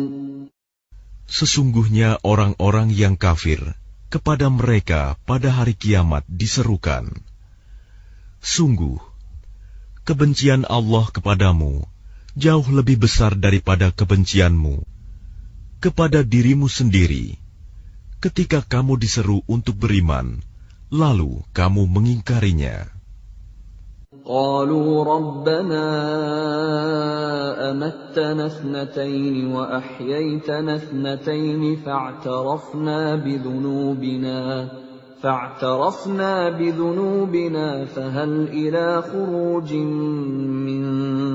B: Sesungguhnya orang-orang yang kafir, kepada mereka pada hari kiamat diserukan, sungguh, kebencian Allah kepadamu jauh lebih besar daripada kebencianmu kepada dirimu sendiri, ketika kamu diseru untuk beriman, lalu kamu mengingkarinya.
A: قالوا ربنا أمتنا اثنتين وأحييتنا اثنتين فاعترفنا بذنوبنا فهل إلى خروج من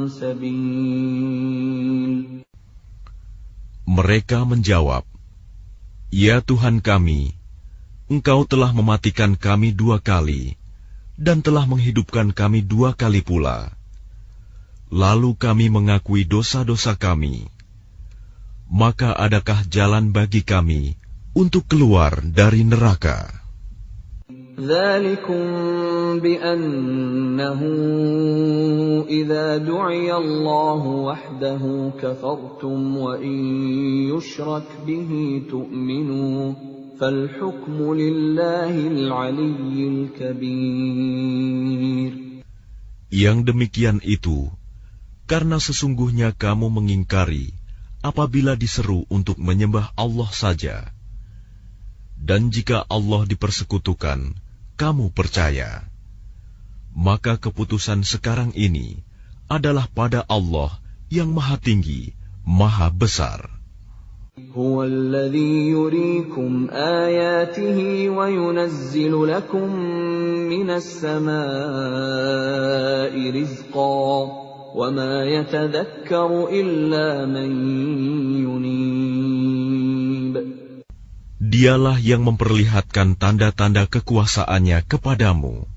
A: سبيل.
B: Mereka menjawab, Ya Tuhan kami, Engkau telah mematikan kami 2 kali, dan telah menghidupkan kami 2 kali pula. Lalu kami mengakui dosa-dosa kami. Maka adakah jalan bagi kami untuk keluar dari neraka?
A: ذَلِكُمْ بِأَنَّهُ إِذَا دُعِيَ اللَّهُ وَحْدَهُ كَفَرْتُمْ وَإِنْ يُشْرَكْ بِهِ تُؤْمِنُوا فَالْحُكْمُ لِلَّهِ الْعَلِيِّ الْكَبِيرِ.
B: Yang demikian itu, karena sesungguhnya kamu mengingkari apabila diseru untuk menyembah Allah saja. Dan jika Allah dipersekutukan, kamu percaya. Maka keputusan sekarang ini adalah pada Allah yang Maha Tinggi, Maha Besar.
A: هو الذي يريكم آياته وينزل لكم من السماء رزقا وما يتذكر إلا من ينيب.
B: Dialah yang memperlihatkan tanda-tanda kekuasaannya kepadamu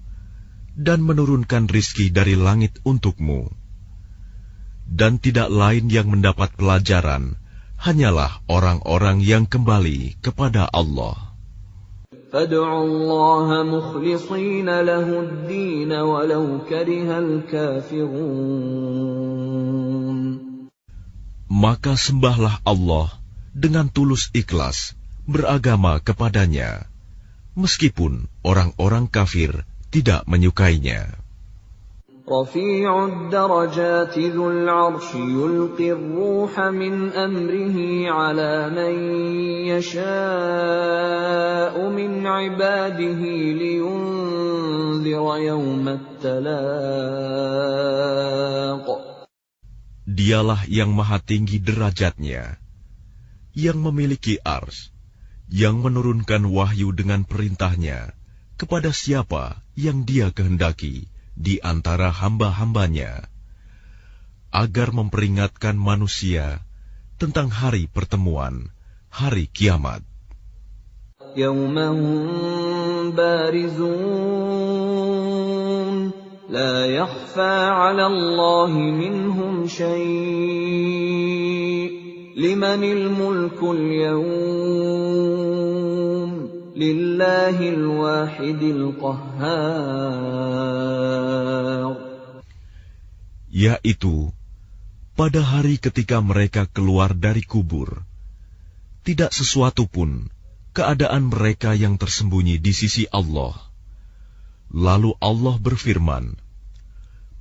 B: dan menurunkan rizki dari langit untukmu. Dan tidak lain yang mendapat pelajaran hanyalah orang-orang yang kembali kepada Allah.
A: فَادْعُوا اللَّهَ مُخْلِصِينَ لَهُ الدِّينَ وَلَوْ كَرِهَ الْكَافِرُونَ.
B: Maka sembahlah Allah dengan tulus ikhlas, beragama kepadanya, meskipun orang-orang kafir tidak menyukainya.
A: رفيع الدرجات ذو العرش يلقي الروح من أمره على من يشاء من عباده لينذر يوم التلاق.
B: Dialah yang maha tinggi derajatnya, yang memiliki ars, yang menurunkan wahyu dengan perintahnya kepada siapa yang Dia kehendaki di antara hamba-hambanya, agar memperingatkan manusia tentang hari pertemuan, hari kiamat.
A: يَوْمَ هُمْ بَارِزُونَ لَا يَخْفَى عَلَى اللَّهِ مِنْهُمْ شَيْءٌ لِمَنِ الْمُلْكُ الْيَوْمَ لِلَّهِ الْوَاحِدِ الْقَهَّارِ.
B: Yaitu pada hari ketika mereka keluar dari kubur, tidak sesuatu pun keadaan mereka yang tersembunyi di sisi Allah. Lalu Allah berfirman,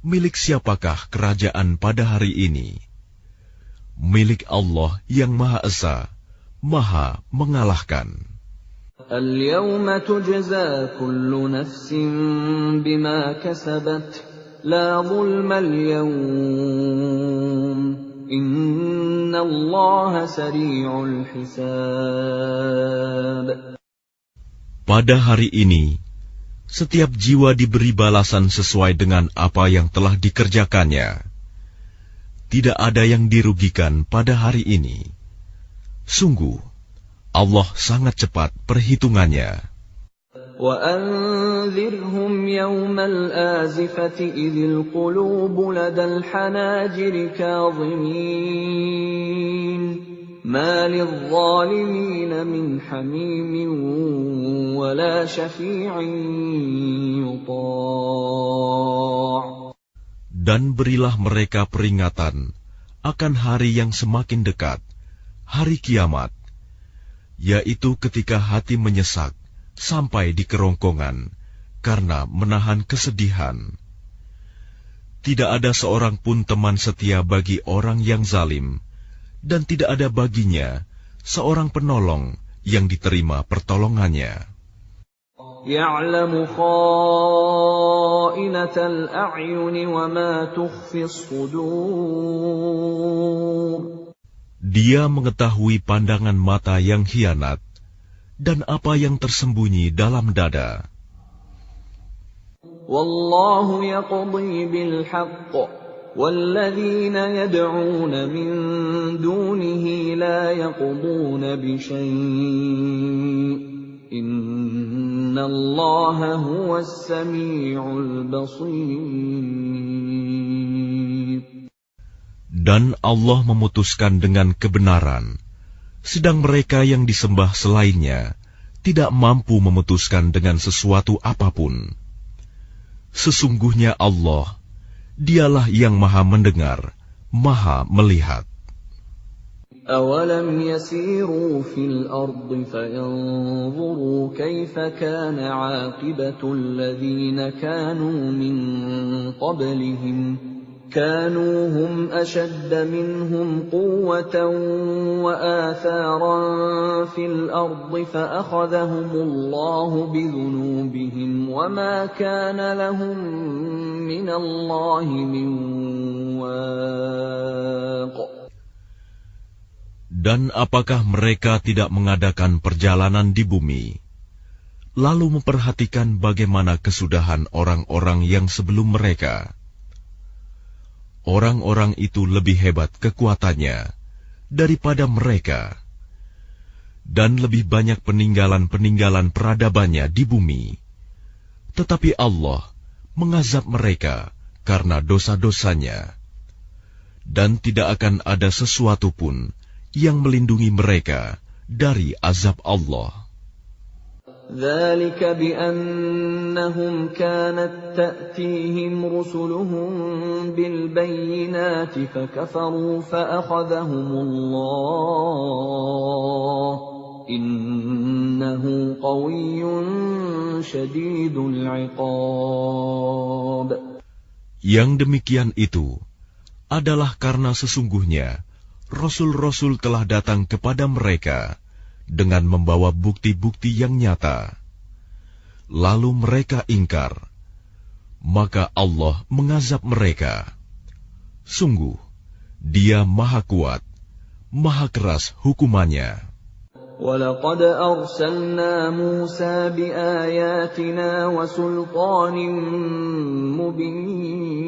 B: milik siapakah kerajaan pada hari ini? Milik Allah yang Maha Esa, Maha Mengalahkan.
A: الْيَوْمَ تُجْزَى كُلُّ نَفْسٍ بِمَا كَسَبَتْ لَا ظُلْمَ الْيَوْمَ إِنَّ اللَّهَ سَرِيعُ الْحِسَابِ.
B: Pada hari ini, setiap jiwa diberi balasan sesuai dengan apa yang telah dikerjakannya. Tidak ada yang dirugikan pada hari ini. Sungguh, Allah sangat cepat perhitungannya.
A: وَأَنذِرْهُمْ يَوْمَ الْآزِفَةِ إِذِ الْقُلُوبُ لَدَى الْحَنَاجِرِ كَاظِمِينَ مَا لِلظَّالِمِينَ مِنْ حَمِيمٍ وَلَا شَفِيعٍ يُطَاعُ.
B: Dan berilah mereka peringatan akan hari yang semakin dekat, hari kiamat, yaitu ketika hati menyesak sampai di kerongkongan karena menahan kesedihan. Tidak ada seorang pun teman setia bagi orang yang zalim, dan tidak ada baginya seorang penolong yang diterima pertolongannya.
A: يَعْلَمُ خَائِنَةَ الْأَعْيُنِ وَمَا تُخْفِي الصُّدُورُ.
B: Dia mengetahui pandangan mata yang khianat dan apa yang tersembunyi dalam dada.
A: وَاللَّهُ يَقْضِي بِالْحَقِّ وَالَّذِينَ يَدْعُونَ مِن دُونِهِ لَا يَقْضُونَ بِشَيْءٍ إِنَّ اللَّهَ هُوَ السَّمِيعُ الْبَصِيرُ.
B: Dan Allah memutuskan dengan kebenaran, sedang mereka yang disembah selainnya tidak mampu memutuskan dengan sesuatu apapun. Sesungguhnya Allah, Dialah yang Maha Mendengar, Maha Melihat.
A: أَوَلَمْ يَسِيرُوا فِي الْأَرْضِ فَيَنظُرُوا كَيْفَ كَانَ عَاقِبَةُ الَّذِينَ كَانُوا مِن قَبْلِهِمْ كَانُوا هُمْ أَشَدَّ مِنْهُمْ قُوَّةً وَآثَارًا فِي الْأَرْضِ فَأَخَذَهُمُ اللَّهُ بِذُنُوبِهِمْ وَمَا كَانَ لَهُم مِّنَ اللَّهِ مِن وَاقٍ.
B: Dan apakah mereka tidak mengadakan perjalanan di bumi, lalu memperhatikan bagaimana kesudahan orang-orang yang sebelum mereka? Orang-orang itu lebih hebat kekuatannya daripada mereka, dan lebih banyak peninggalan-peninggalan peradabannya di bumi. Tetapi Allah mengazab mereka karena dosa-dosanya, dan tidak akan ada sesuatu pun yang melindungi mereka dari azab Allah.
A: ذَلِكَ بِأَنَّهُمْ كَانَتْ تَأْتِيهِمْ رُسُلُهُم بِالْبَيِّنَاتِ فَكَفَرُوا فَأَخَذَهُمُ اللَّهُ إِنَّهُ قَوِيٌّ شَدِيدُ الْعِقَابِ.
B: Yang demikian itu adalah karena sesungguhnya Rasul-Rasul telah datang kepada mereka dengan membawa bukti-bukti yang nyata. Lalu mereka ingkar, maka Allah mengazab mereka. Sungguh, Dia Maha Kuat, Maha Keras hukumannya.
A: وَلَقَدْ أَرْسَلْنَا مُوسَى بِآيَاتِنَا وَسُلْطَانٍ مُبِينٍ.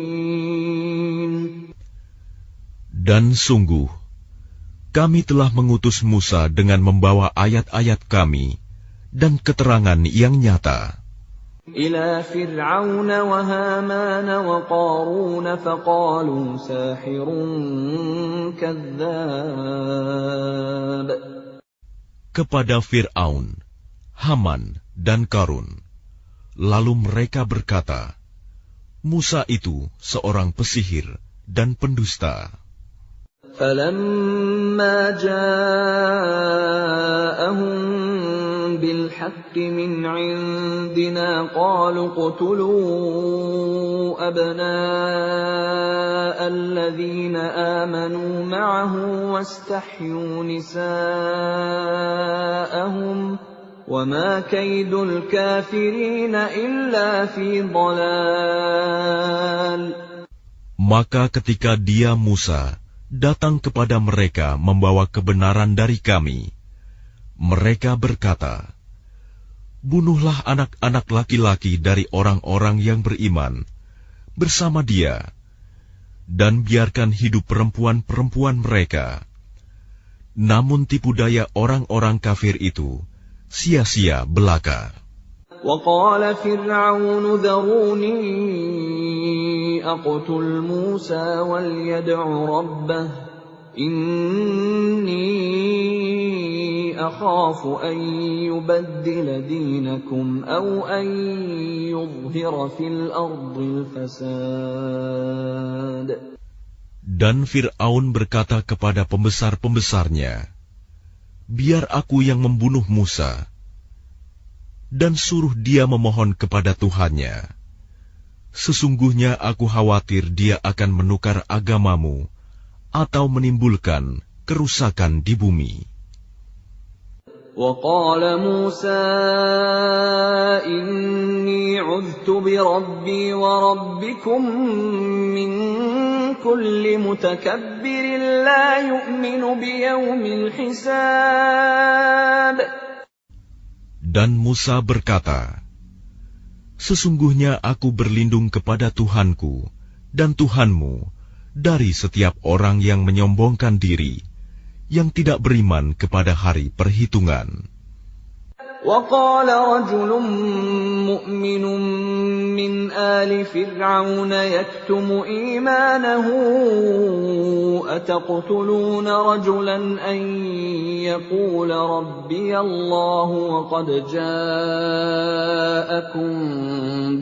B: Dan sungguh, kami telah mengutus Musa dengan membawa ayat-ayat kami dan keterangan yang nyata.
A: إِلَى فِرْعَوْنَ وَهَامَانَ وَقَارُونَ فَقَالُوا سَاحِرٌ كَذَّابٌ.
B: Kepada Fir'aun, Haman, dan Qarun. Lalu mereka berkata, Musa itu seorang pesihir dan pendusta.
A: فَلَمَّا جَاءَهُم بِالْحَقِّ مِنْ عِندِنَا قَالُوا اقْتُلُوا أَبْنَاءَ الَّذِينَ آمَنُوا مَعَهُ وَاسْتَحْيُوا نِسَاءَهُمْ وَمَا كَيْدُ الْكَافِرِينَ إِلَّا فِي ضَلَالٍ.
B: Maka ketika dia Musa datang kepada mereka membawa kebenaran dari kami, mereka berkata, bunuhlah anak-anak laki-laki dari orang-orang yang beriman bersama dia, dan biarkan hidup perempuan-perempuan mereka. Namun tipu daya orang-orang kafir itu sia-sia belaka.
A: وَقَالَ فِرْعَوْنُ ذَرُونِي أَقْتُلْ مُوسَى وَلْيَدْعُ رَبَّهُ إِنِّي أَخَافُ أَن يُبَدِّلَ دِينَكُمْ أَوْ أَن يُظْهِرَ فِي الْأَرْضِ الْفَسَادَ.
B: Dan Fir'aun berkata kepada pembesar-pembesarnya, biar aku yang membunuh Musa, dan suruh dia memohon kepada Tuhannya. Sesungguhnya aku khawatir dia akan menukar agamamu atau menimbulkan kerusakan di bumi.
A: وَقَالَ مُوسَى إِنِّي عُذْتُ بِرَبِّي وَرَبِّكُمْ مِنْ كُلِّ مُتَكَبِّرٍ لَا يُؤْمِنُ بِيَوْمِ الْحِسَابِ.
B: Dan Musa berkata, sesungguhnya aku berlindung kepada Tuhanku dan Tuhanmu dari setiap orang yang menyombongkan diri, yang tidak beriman kepada hari perhitungan.
A: وَقَالَ رَجُلٌ مُؤْمِنٌ مِّنْ آلِ فِرْعَوْنَ يَكْتُمُ إِيمَانَهُ أَتَقْتُلُونَ رَجُلًا أَن يَقُولَ رَبِّيَ اللَّهُ وَقَدْ جَاءَكُم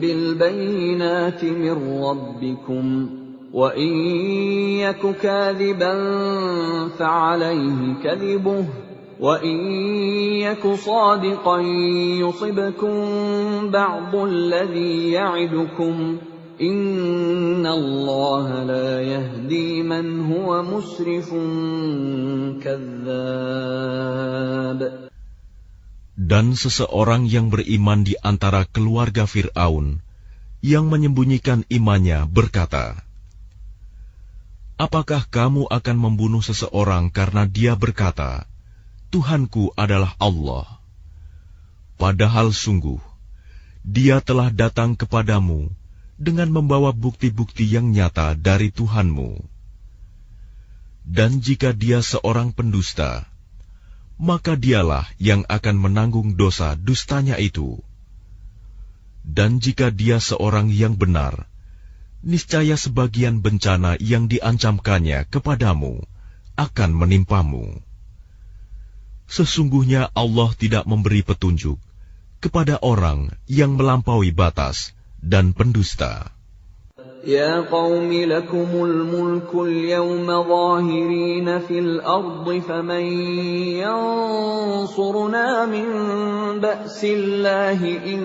A: بِالْبَيِّنَاتِ مِن رَّبِّكُمْ وَإِن يَكُ كَاذِبًا فَعَلَيْهِ كَذِبُهُ وَإِن يَكُ صَادِقًا يُصِبْكُم بَعْضُ الَّذِي يَعِدُكُمْ إِنَّ اللَّهَ لَا يَهْدِي مَنْ هُوَ مُسْرِفٌ كَذَّابٌ.
B: Dan seseorang yang beriman di antara keluarga Fir'aun yang menyembunyikan imannya berkata, apakah kamu akan membunuh seseorang karena dia berkata, Tuhanku adalah Allah? Padahal sungguh, dia telah datang kepadamu dengan membawa bukti-bukti yang nyata dari Tuhanmu. Dan jika dia seorang pendusta, maka dialah yang akan menanggung dosa dustanya itu. Dan jika dia seorang yang benar, niscaya sebagian bencana yang diancamkannya kepadamu akan menimpamu. Sesungguhnya Allah tidak memberi petunjuk kepada orang yang melampaui batas dan pendusta.
A: يَا قَوْمِ لَكُمُ الْمُلْكُ الْيَوْمَ ظَاهِرِينَ فِي الْأَرْضِ فَمَن يَنصُرُنَا مِن بَأْسِ اللَّهِ إِن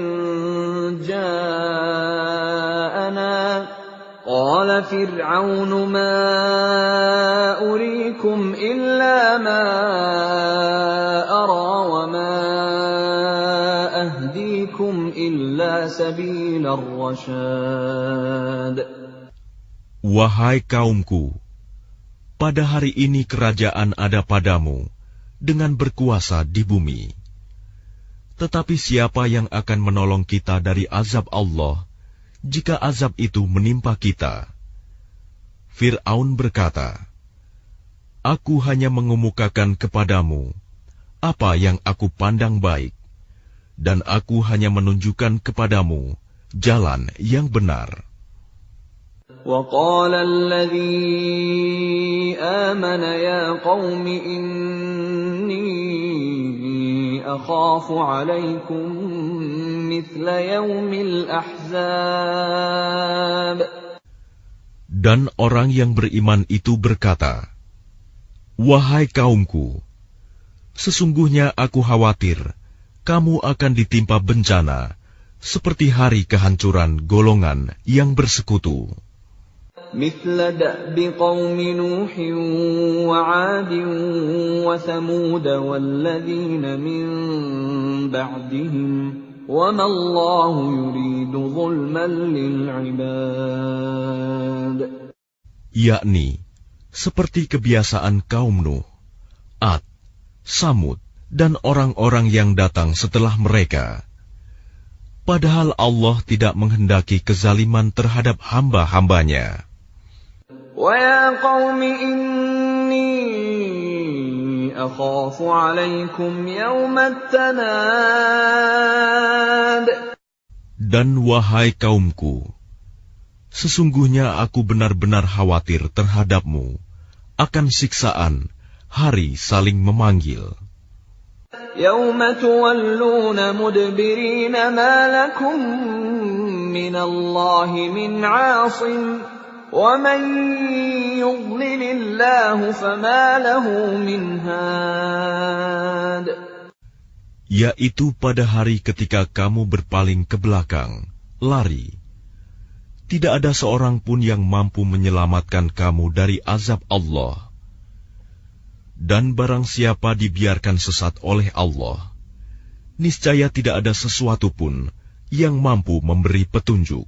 A: جَاءَنَا قَالَ فِرْعَوْنُ مَا أُرِيكُمْ إِلَّا مَا أَرَىٰ وَمَا أَهْدِيكُمْ إِلَّا سَبِيلَ الرَّشَادِ.
B: Wahai kaumku, pada hari ini kerajaan ada padamu, dengan berkuasa di bumi. Tetapi siapa yang akan menolong kita dari azab Allah jika azab itu menimpa kita? Fir'aun berkata, Aku hanya mengemukakan kepadamu apa yang aku pandang baik, dan aku hanya menunjukkan kepadamu jalan yang benar.
A: وَقَالَ الَّذِي آمَنَ يَا قَوْمِ إِنِّي أَخَافُ عَلَيْكُمْ مِثْلَ يَوْمِ الْأَحْزَابِ.
B: Dan orang yang beriman itu berkata, Wahai kaumku, sesungguhnya aku khawatir kamu akan ditimpa bencana seperti hari kehancuran golongan yang bersekutu.
A: مثل دأب قوم نوح وعاد وثمود والذين من بعدهم وما الله يريد ظلما للعباد.
B: Yakni seperti kebiasaan kaum Nuh, Ad, Samud, dan orang-orang yang datang setelah mereka. Padahal Allah tidak menghendaki kezaliman terhadap hamba-hambanya.
A: وَيَا قَوْمِ إِنِّي أَخَافُ عَلَيْكُمْ يَوْمَ التَّنَادِ.
B: Dan wahai kaumku, sesungguhnya aku benar-benar khawatir terhadapmu akan siksaan hari saling memanggil.
A: يَوْمَ تُوَلُّونَ مُدْبِرِينَ مَا لَكُمْ مِنَ اللَّهِ مِنْ عَاصِمٍ وَمَنْ يُضْلِلِ اللَّهُ فَمَا لَهُ مِنْ هَادٍ.
B: Yaitu pada hari ketika kamu berpaling ke belakang, lari. Tidak ada seorang pun yang mampu menyelamatkan kamu dari azab Allah. Dan barang siapa dibiarkan sesat oleh Allah, niscaya tidak ada sesuatu pun yang mampu memberi petunjuk.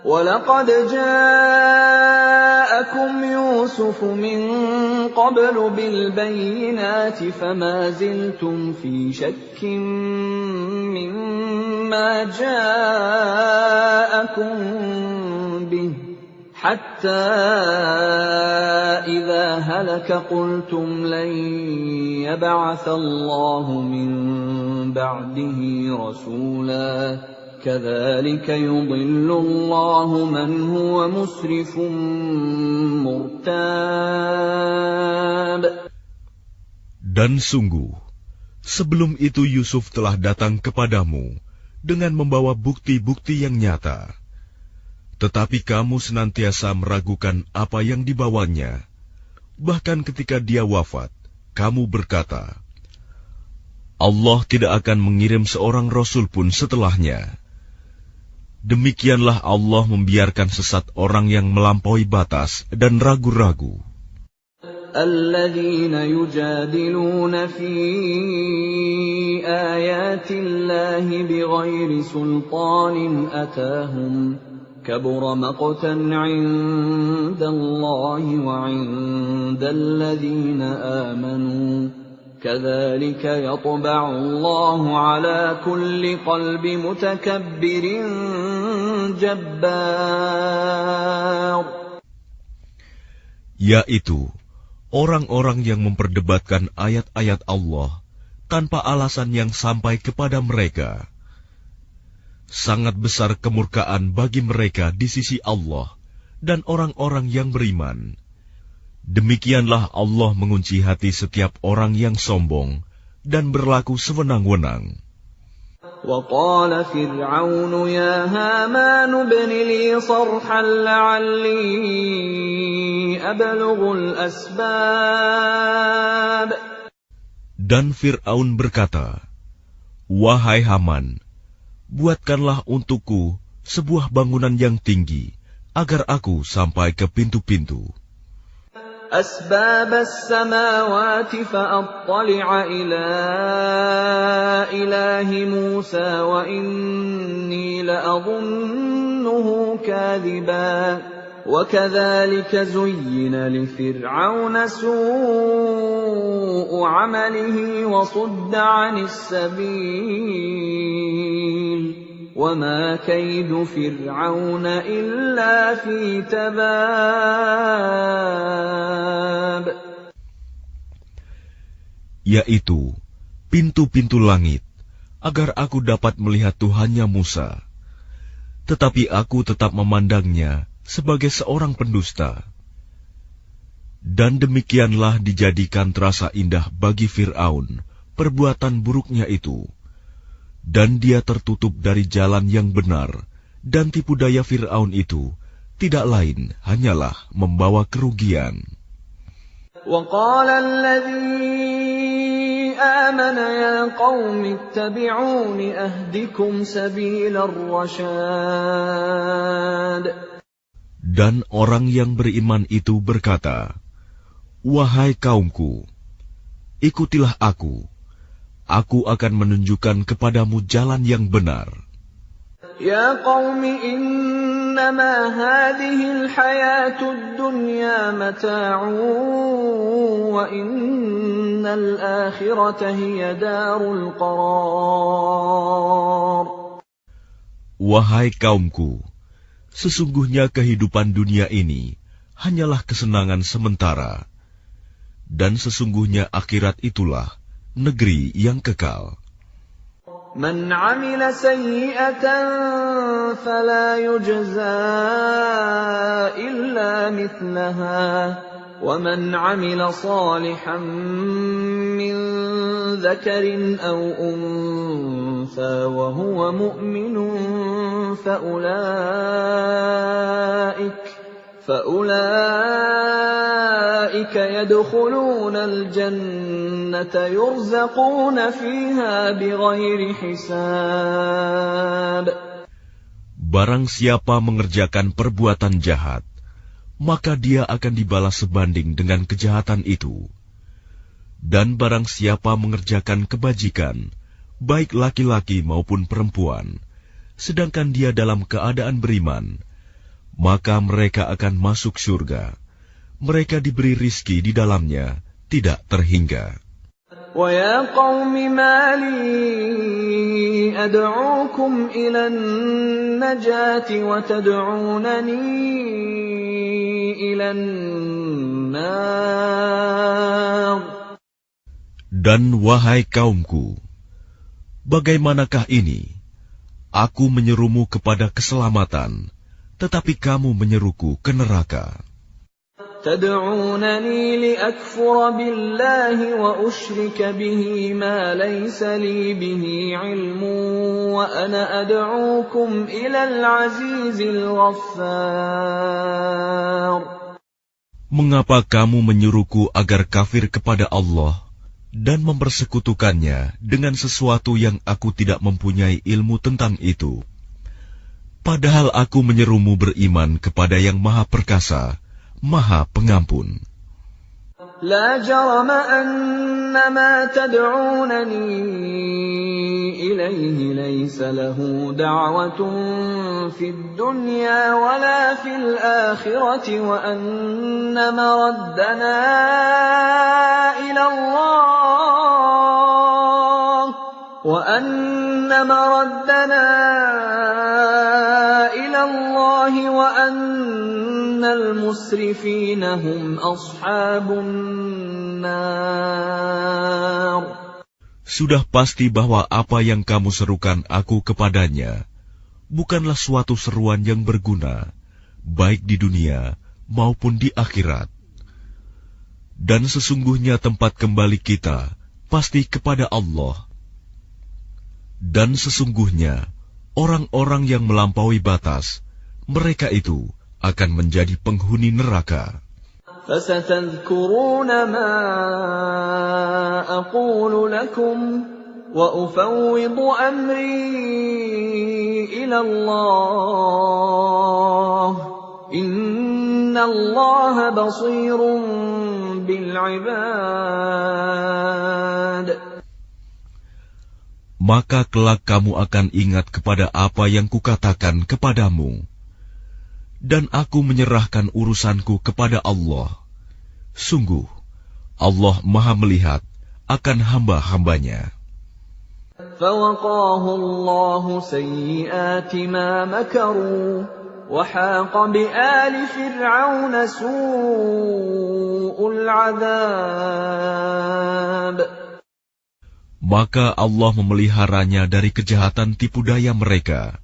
A: وَلَقَدْ جَاءَكُمْ يُوسُفُ مِنْ قَبْلُ بِالْبَيِّنَاتِ فَمَا زِلْتُمْ فِي شَكٍّ مِّمَّا جَاءَكُمْ بِهِ حَتَّى إِذَا هَلَكَ قُلْتُمْ لَنْ يَبْعَثَ اللَّهُ مِنْ بَعْدِهِ رَسُولًا كَذَلِكَ يُضِلُّ اللَّهُ مَنْ هُوَ مُسْرِفٌ مُرْتَابٌ.
B: Dan sungguh, sebelum itu Yusuf telah datang kepadamu dengan membawa bukti-bukti yang nyata. Tetapi kamu senantiasa meragukan apa yang dibawanya. Bahkan ketika dia wafat, kamu berkata, Allah tidak akan mengirim seorang rasul pun setelahnya. Demikianlah Allah membiarkan sesat orang yang melampaui batas dan ragu-ragu.
A: الَّذِينَ يُجَادِلُونَ فِي آيَاتِ اللَّهِ بِغَيْرِ سُلْطَانٍ أَتَاهُمْ كَبُرَ مَقْتًا عِندَ اللَّهِ وَعِندَ الَّذِينَ آمَنُوا كَذَلِكَ يَطْبَعُ اللَّهُ عَلَى كُلِّ قَلْبِ مُتَكَبِّرٍ جَبَّارٍ.
B: Yaitu orang-orang yang memperdebatkan ayat-ayat Allah tanpa alasan yang sampai kepada mereka. Sangat besar kemurkaan bagi mereka di sisi Allah dan orang-orang yang beriman. Demikianlah Allah mengunci hati setiap orang yang sombong dan berlaku sewenang-wenang.
A: وَقَالَ فِرْعَوْنُ يَا هَامَانُ ابْنِ لِي صَرْحًا لَعَلِّي أَبْلُغُ الْأَسْبَابَ.
B: Dan Fir'aun berkata, Wahai Haman, buatkanlah untukku sebuah bangunan yang tinggi, agar aku sampai ke pintu-pintu.
A: أَسْبَابَ السَّمَاوَاتِ فَأَطَّلِعَ إِلَى إِلَٰهِ مُوسَىٰ وَإِنِّي لَأَظُنُّهُ كَاذِبًا. وَكَذَلِكَ زُيِّنَ لِفِرْعَوْنَ سُوءُ عَمَلِهِ وَصُدَّ عَنِ السَّبِيلِ وَمَا كَيْدُ فِرْعَوْنَ إِلَّا فِي تَبَابٍ.
B: Yaitu pintu-pintu langit, agar aku dapat melihat Tuhannya Musa. Tetapi aku tetap memandangnya sebagai seorang pendusta. Dan demikianlah dijadikan terasa indah bagi Fir'aun perbuatan buruknya itu. Dan dia tertutup dari jalan yang benar, dan tipu daya Fir'aun itu tidak lain hanyalah membawa kerugian.
A: وَقَالَ الَّذِي آمَنَ يَا قَوْمِ اتَّبِعُونِ أَهْدِكُمْ سَبِيلَ الرَّشَادِ.
B: Dan orang yang beriman itu berkata, "Wahai kaumku, ikutilah aku. Aku akan menunjukkan kepadamu jalan yang benar."
A: Ya qaumi innama hadhil hayatud dunya mata'un wa innal akhirata hiya darul qarar.
B: Wahai kaumku, sesungguhnya kehidupan dunia ini hanyalah kesenangan sementara, dan sesungguhnya akhirat itulah negeri yang kekal.
A: Man 'amila sayyi'atan fala yujza illa mithlaha wa man 'amila salihan min dhakarin aw untha wa huwa mu'minun فأولئك يدخلون الجنة يرزقون فيها بغير حساب.
B: Barang siapa mengerjakan perbuatan jahat, maka dia akan dibalas sebanding dengan kejahatan itu. Dan barang siapa mengerjakan kebajikan, baik laki-laki maupun perempuan, sedangkan dia dalam keadaan beriman, maka mereka akan masuk surga. Mereka diberi rizki di dalamnya, tidak terhingga.
A: وَيَا قَوْمِ مَا لِي أَدْعُوكُمْ إِلَى النَّجَاةِ وَتَدْعُونَنِي إِلَى النَّارِ. Dan
B: wahai kaumku, bagaimanakah ini? Aku menyerumu kepada keselamatan, tetapi kamu menyeruku ke neraka.
A: تدعونني لأكفر بالله وأشرك به ما ليس لي به علم وأنا أدعوكم إلى العزيز الغفار.
B: Mengapa kamu menyuruhku agar kafir kepada Allah dan mempersekutukannya dengan sesuatu yang aku tidak mempunyai ilmu tentang itu? Padahal aku menyerumu beriman kepada yang Maha Perkasa, Maha Pengampun.
A: La jarama annama tad'unani ilayhi laysa lahu da'watun fid dunya wala fil akhirati wa annama raddana ila Allah وَأَنَّمَا رَدَّنَا إِلَى اللَّهِ وَأَنَّ الْمُسْرِفِينَ هُمْ أَصْحَابُ النَّارِ.
B: Sudah pasti bahwa apa yang kamu serukan aku kepadanya bukanlah suatu seruan yang berguna, baik di dunia maupun di akhirat. Dan sesungguhnya tempat kembali kita pasti kepada Allah. Dan sesungguhnya orang-orang yang melampaui batas, mereka itu akan menjadi penghuni neraka.
A: فَسَتَذْكُرُونَ مَا أَقُولُ لَكُمْ وَأُفَوِّضُ أَمْرِي إِلَى اللَّهِ إِنَّ اللَّهَ بَصِيرٌ بِالْعِبَادِ.
B: Maka kelak kamu akan ingat kepada apa yang kukatakan kepadamu, dan aku menyerahkan urusanku kepada Allah. Sungguh, Allah Maha melihat akan hamba-hambanya.
A: فَوَقَاهُ اللَّهُ سَيِّئَاتِ مَا مَكَرُوا وَحَاقَ بِآلِ فِرْعَوْنَ سُوءُ الْعَذَابِ.
B: Maka Allah memeliharanya dari kejahatan tipu daya mereka,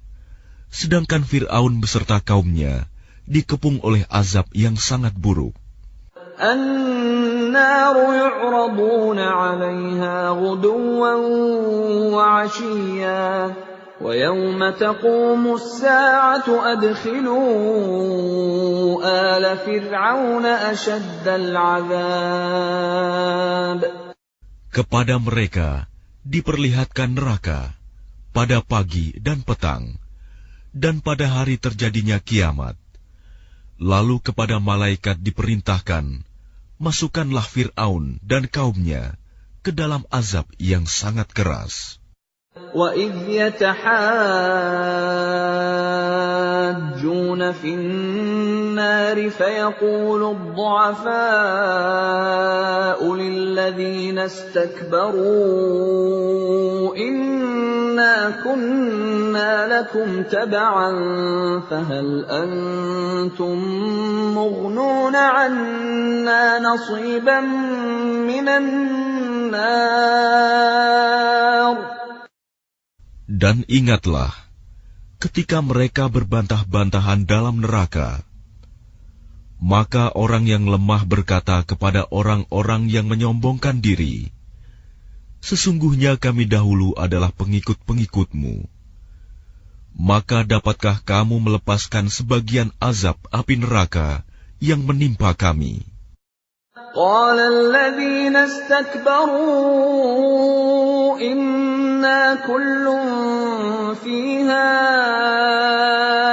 B: sedangkan Fir'aun beserta kaumnya dikepung oleh azab yang sangat buruk.
A: النَّارُ يُعْرَضُونَ عَلَيْهَا غُدُوًّا وَعَشِيًّا وَيَوْمَ تَقُومُ السَّاعَةُ أَدْخِلُوا آلَ فِرْعَوْنَ أَشَدَّ الْعَذَابِ.
B: Kepada mereka diperlihatkan neraka pada pagi dan petang, dan pada hari terjadinya kiamat. Lalu kepada malaikat diperintahkan, masukkanlah Fir'aun dan kaumnya ke dalam azab yang sangat keras.
A: وَإِذْ يَتَحَاجُّونَ فِي النَّارِ فَيَقُولُ الضُّعَفَاءُ لِلَّذِينَ اسْتَكْبَرُوا إِنَّا كُنَّا لَكُمْ تَبَعًا فَهَلْ أَنْتُمْ مُغْنُونَ عَنَّا نَصِيبًا مِنَ النَّارِ.
B: Dan ingatlah, ketika mereka berbantah-bantahan dalam neraka, maka orang yang lemah berkata kepada orang-orang yang menyombongkan diri, sesungguhnya kami dahulu adalah pengikut-pengikutmu. Maka dapatkah kamu melepaskan sebagian azab api neraka yang menimpa kami?
A: قال الذين استكبروا إنا كل فيها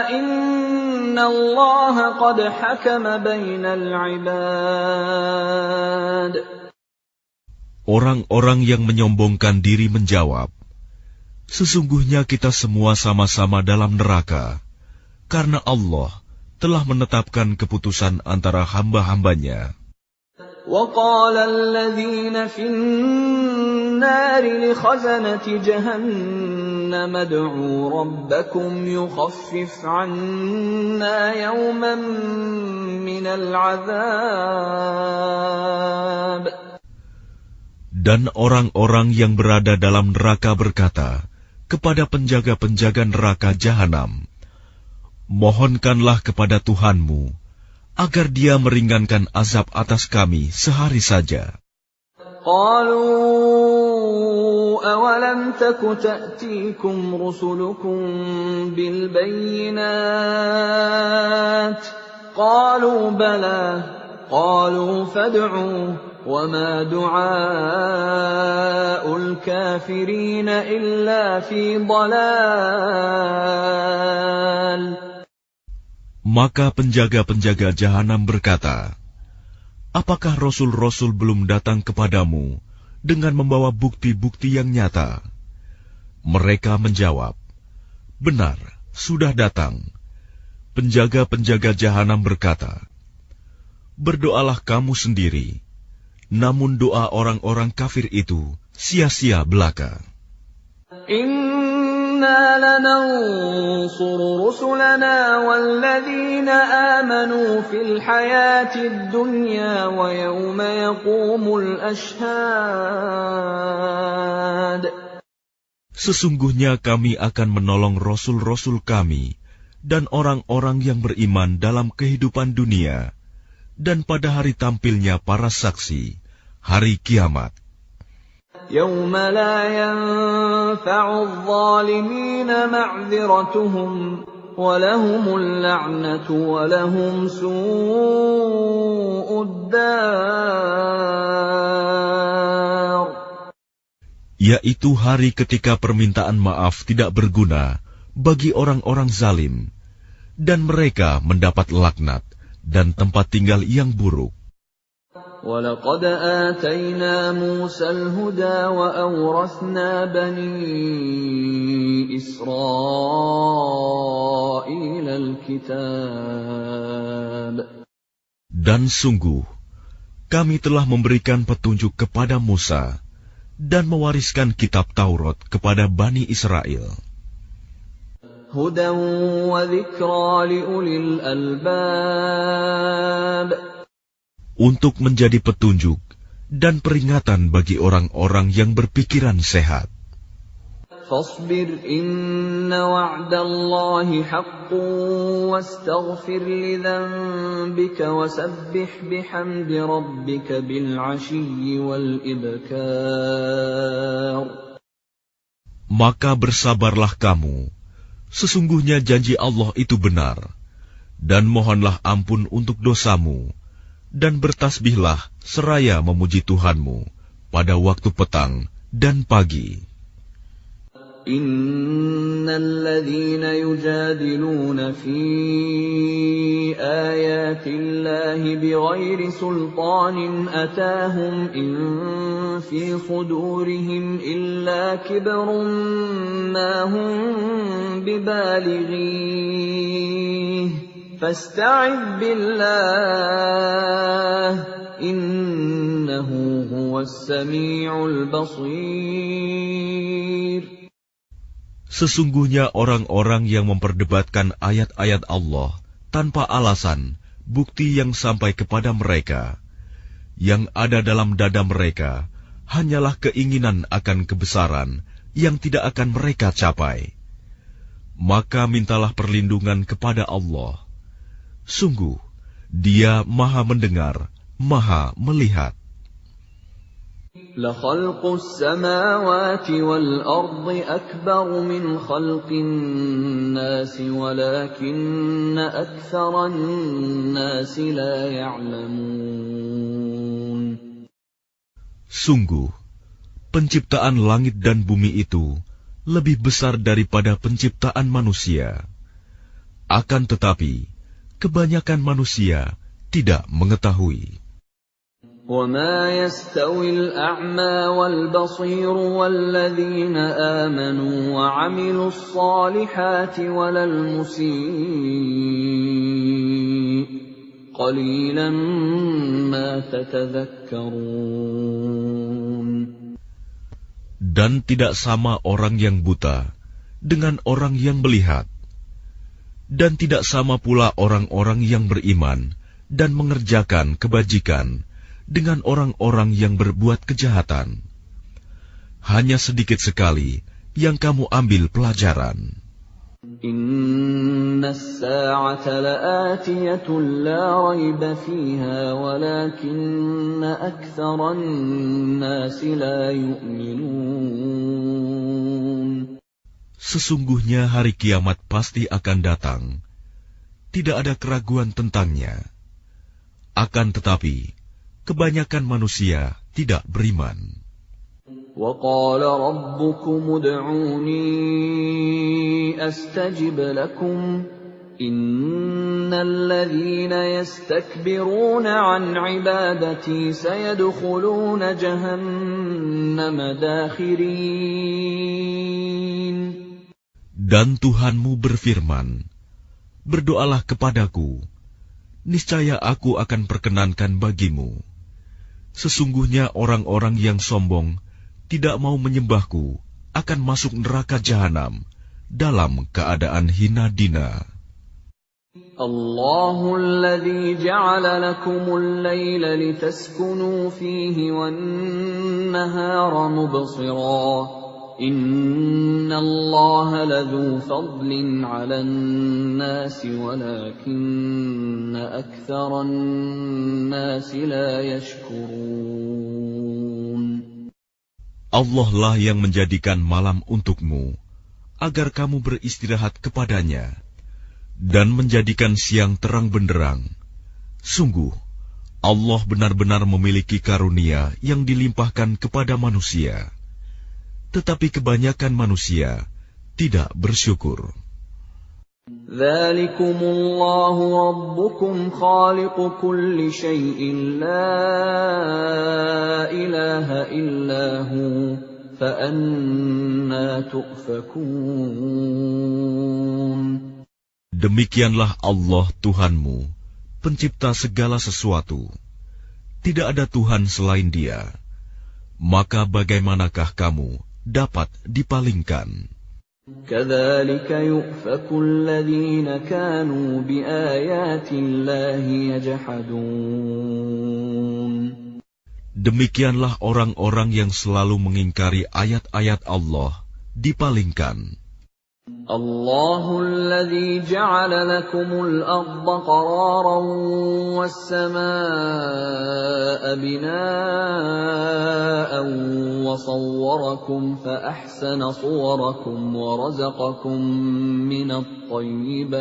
A: إن الله قد حكم بين العباد.
B: Orang-orang yang menyombongkan diri menjawab, sesungguhnya kita semua sama-sama dalam neraka, karena Allah telah menetapkan keputusan antara hamba-hambanya.
A: وَقَالَ الَّذِينَ فِي النَّارِ لِخَزَنَةِ جَهَنَّمَ ادْعُوا رَبَّكُمْ يُخَفِّفْ عَنَّا يَوْمًا مِنَ الْعَذَابِ.
B: Dan orang-orang yang berada dalam neraka berkata kepada penjaga-penjaga neraka Jahanam, mohonkanlah kepada Tuhanmu agar dia meringankan azab atas kami sehari saja.
A: قالوا أولم تك تأتيكم رسلكم بالبينات قالوا بلى قالوا فادعوا وما دعاء الكافرين إلا في ضلال.
B: Maka penjaga-penjaga Jahanam berkata, apakah Rasul-Rasul belum datang kepadamu dengan membawa bukti-bukti yang nyata? Mereka menjawab, benar, sudah datang. Penjaga-penjaga Jahanam berkata, berdoalah kamu sendiri, namun doa orang-orang kafir itu sia-sia belaka.
A: إِنَّا لَنَنصُرُ رُسُلَنَا وَالَّذِينَ آمَنُوا فِي الْحَيَاةِ الدُّنْيَا وَيَوْمَ يَقُومُ الْأَشْهَادُ.
B: Sesungguhnya kami akan menolong Rasul-Rasul kami dan orang-orang yang beriman dalam kehidupan dunia, dan pada hari tampilnya para saksi, hari kiamat.
A: يَوْمَ لَا يَنفَعُ الظَّالِمِينَ مَعْذِرَتُهُمْ وَلَهُمُ اللَّعْنَةُ وَلَهُمْ سُوءُ الدَّارِ.
B: Yaitu hari ketika permintaan maaf tidak berguna bagi orang-orang zalim, dan mereka mendapat laknat dan tempat tinggal yang buruk.
A: وَلَقَدْ آتَيْنَا مُوسَى الْهُدَى وَأَوْرَثْنَا بَنِي إِسْرَائِيلَ الْكِتَابَ.
B: Dan sungguh, kami telah memberikan petunjuk kepada Musa dan mewariskan kitab Taurat kepada Bani Israel.
A: هُدًى وَذِكْرَى لِأُولِي الْأَلْبَابِ.
B: Untuk menjadi petunjuk dan peringatan bagi orang-orang yang berpikiran sehat.
A: فاصبر إن وعد الله حق واستغفر لذنبك وسبح بحمد ربك بالعشي والإبكار.
B: Maka bersabarlah kamu, sesungguhnya janji Allah itu benar, dan mohonlah ampun untuk dosamu, dan bertasbihlah seraya memuji Tuhanmu pada waktu petang dan pagi.
A: Innalladzina yujadiluna fi ayatillahi bighairi sultanin atahum in fi sudurihim illa kibrun ma hum bibalighi. فاستعذ بالله إنه هو السميع البصير.
B: Sesungguhnya orang-orang yang memperdebatkan ayat-ayat Allah tanpa alasan, bukti yang sampai kepada mereka, yang ada dalam dada mereka hanyalah keinginan akan kebesaran yang tidak akan mereka capai. Maka mintalah perlindungan kepada Allah. Sungguh, Dia Maha Mendengar, Maha Melihat.
A: لَخَلْقُ السَّمَاوَاتِ وَالْأَرْضِ أَكْبَرُ مِنْ خَلْقِ النَّاسِ وَلَكِنَّ أَكْثَرَ النَّاسِ لَا يَعْلَمُونَ.
B: Sungguh, penciptaan langit dan bumi itu lebih besar daripada penciptaan manusia. Akan tetapi, kebanyakan manusia tidak mengetahui.
A: وَمَا يَسْتَوِي الْأَعْمَى وَالْبَصِيرُ وَالَّذِينَ آمَنُوا وَعَمِلُوا الصَّالِحَاتِ وَلَا الْمُسِيءُ قَلِيلًا مَا تَتَذَكَّرُونَ.
B: Dan tidak sama orang yang buta dengan orang yang melihat. Dan tidak sama pula orang-orang yang beriman dan mengerjakan kebajikan dengan orang-orang yang berbuat kejahatan. Hanya sedikit sekali yang kamu ambil pelajaran.
A: Inna as-sa'ata la'atiyatun la rayba fiha walakinna aktharan nasi la yu'minun.
B: Sesungguhnya hari kiamat pasti akan datang. Tidak ada keraguan tentangnya. Akan tetapi, kebanyakan manusia tidak beriman.
A: وَقَالَ رَبُّكُمُ ادْعُونِي أَسْتَجِبْ لَكُمْ إِنَّ الَّذِينَ يَسْتَكْبِرُونَ عَنْ عِبَادَتِي سَيَدْخُلُونَ جَهَنَّمَ دَاخِرِينَ.
B: Dan Tuhanmu berfirman, berdoalah kepadaku, niscaya aku akan perkenankan bagimu. Sesungguhnya orang-orang yang sombong tidak mau menyembahku akan masuk neraka jahanam dalam keadaan hina dina.
A: Allahul ladzi ja'ala lakumul laila litaskunu fihi wan nahara mubsira. Inna Allaha ladzu fadlin 'alan nasi walakinna aktsaran nasi la yashkurun.
B: Allah lah yang menjadikan malam untukmu agar kamu beristirahat kepadanya dan menjadikan siang terang benderang. Sungguh, Allah benar-benar memiliki karunia yang dilimpahkan kepada manusia. Tetapi kebanyakan manusia tidak bersyukur.
A: ذلكم الله ربكم خالق كل شيء لا إله إلا هو فأنى تؤفكون.
B: Demikianlah Allah Tuhanmu, pencipta segala sesuatu. Tidak ada Tuhan selain Dia. Maka bagaimanakah kamu dapat dipalingkan?
A: كذلك يؤفك الذين كانوا بآيات الله يجحدون.
B: Demikianlah orang-orang yang selalu mengingkari ayat-ayat Allah dipalingkan.
A: الله الذي جعل لكم الأرض قرارا والسماء بناء وصوركم فأحسن صوركم ورزقكم من الطيبات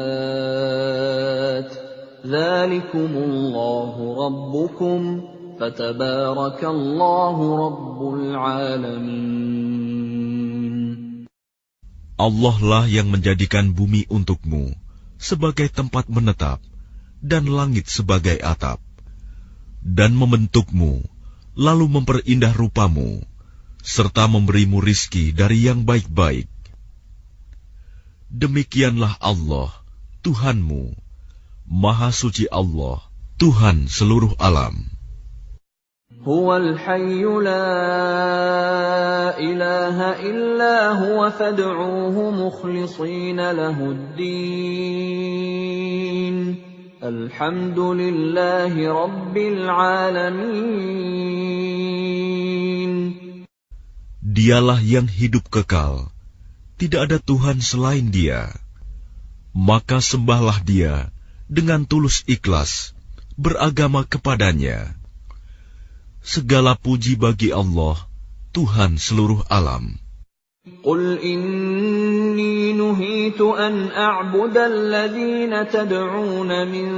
A: ذلكم الله ربكم فتبارك الله رب العالمين.
B: Allah lah yang menjadikan bumi untukmu sebagai tempat menetap dan langit sebagai atap, dan membentukmu, lalu memperindah rupamu, serta memberimu rizki dari yang baik-baik. Demikianlah Allah, Tuhanmu, Maha Suci Allah, Tuhan seluruh alam.
A: هو الحي لا إله إلا هو فادعوه مخلصين له الدين الحمد لله رب العالمين.
B: Dialah yang hidup kekal, tidak ada Tuhan selain Dia. Maka sembahlah Dia dengan tulus ikhlas, beragama kepadanya. Segala puji bagi Allah, Tuhan seluruh alam.
A: قل إني نهيت أن أعبد الذين تدعون من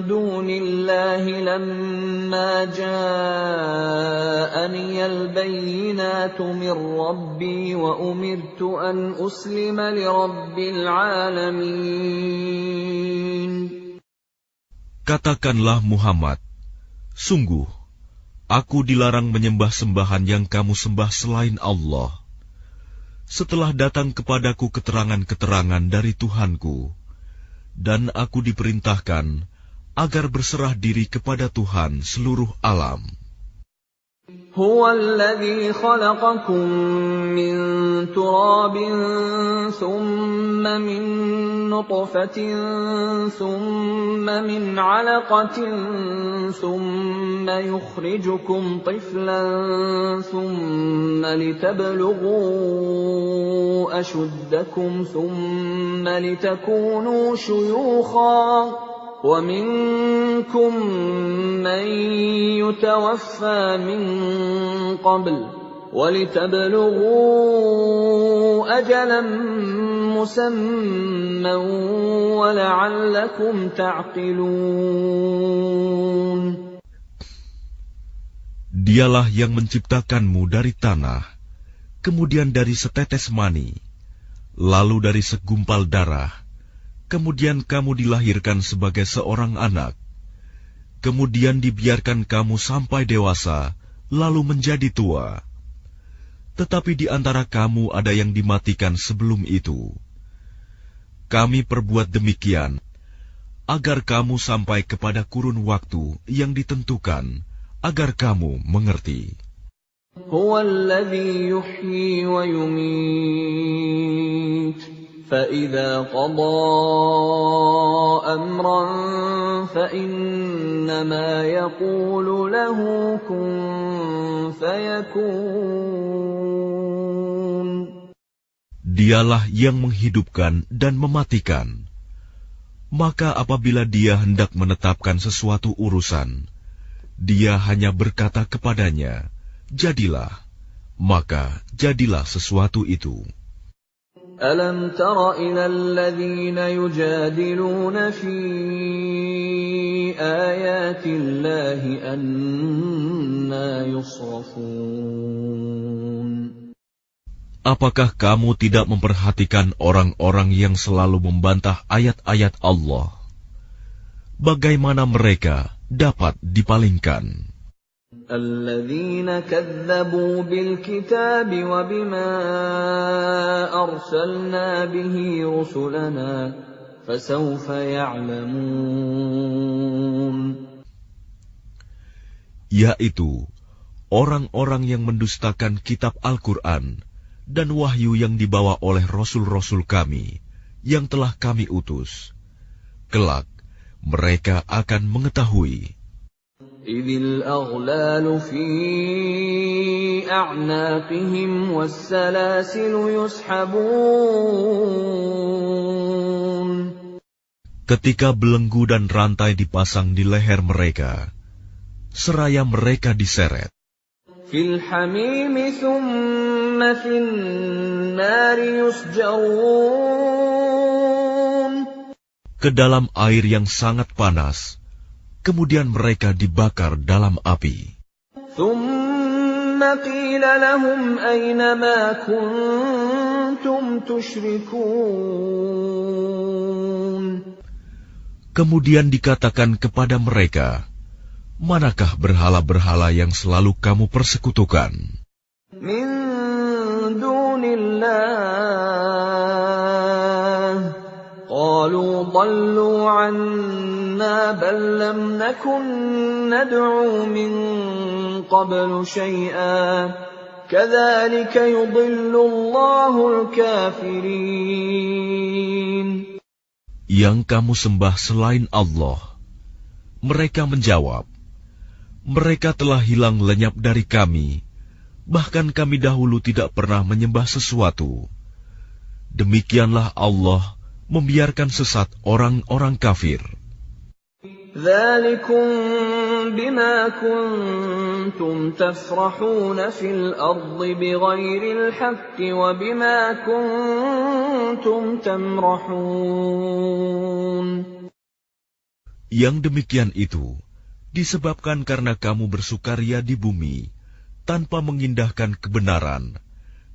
A: دون الله لما جاءني البينات من ربي وأمرت أن أسلم لرب العالمين.
B: Katakanlah Muhammad, sungguh, aku dilarang menyembah sembahan yang kamu sembah selain Allah. Setelah datang kepadaku keterangan-keterangan dari Tuhanku, dan aku diperintahkan agar berserah diri kepada Tuhan seluruh alam.
A: هو الذي خلقكم من تراب ثم من نطفة ثم من علقة ثم يخرجكم طفلا ثم لتبلغوا أشدكم ثم لتكونوا شيوخا ومنكم من يتوفى من قبل ولتبلغوا أجلا مسمى ولعلكم تعقلون.
B: Dialah yang menciptakanmu dari tanah, kemudian dari setetes mani, lalu dari segumpal darah, kemudian kamu dilahirkan sebagai seorang anak, kemudian dibiarkan kamu sampai dewasa, lalu menjadi tua. Tetapi di antara kamu ada yang dimatikan sebelum itu. Kami perbuat demikian, agar kamu sampai kepada kurun waktu yang ditentukan, agar kamu mengerti.
A: هو الذي يحيي ويميت فإذا قضى أمرا فإنما يقول له كن فيكون.
B: Dialah yang menghidupkan dan mematikan. Maka apabila Dia hendak menetapkan sesuatu urusan, Dia hanya berkata kepadanya, jadilah, maka jadilah sesuatu itu.
A: ألم تر إلى الذين يجادلون في آيات الله أنى يصرفون.
B: Apakah kamu tidak memperhatikan orang-orang yang selalu membantah ayat-ayat Allah? Bagaimana mereka dapat dipalingkan?
A: الذين كذبوا بالكتاب وبما أرسلنا به رسلنا فسوف يعلمون.
B: Yaitu orang-orang yang mendustakan kitab Al-Quran dan wahyu yang dibawa oleh rasul-rasul kami yang telah kami utus. Kelak mereka akan mengetahui.
A: إذ الأغلال في أعناقهم والسلاسل يسحبون.
B: Ketika belenggu dan rantai dipasang di leher mereka, seraya mereka diseret.
A: في الحميم ثم في النار يسجرون.
B: Ke dalam air yang sangat panas, kemudian mereka dibakar dalam api.
A: ثم قيل لهم أين ما كنتم تشركون.
B: Kemudian dikatakan kepada mereka, manakah berhala-berhala yang selalu kamu persekutukan?
A: من دون الله قالوا ضلوا عنا بل لم نكن ندعو من قبل شيئا كذلك يضل الله الكافرين.
B: Yang kamu sembah selain Allah. Mereka menjawab, mereka telah hilang lenyap dari kami, bahkan kami dahulu tidak pernah menyembah sesuatu. Demikianlah Allah membiarkan sesat orang-orang kafir.
A: ذلكم بما كنتم تفرحون في الأرض بغير الحق وبما كنتم تمرحون.
B: Yang demikian itu disebabkan karena kamu bersukaria di bumi tanpa mengindahkan kebenaran,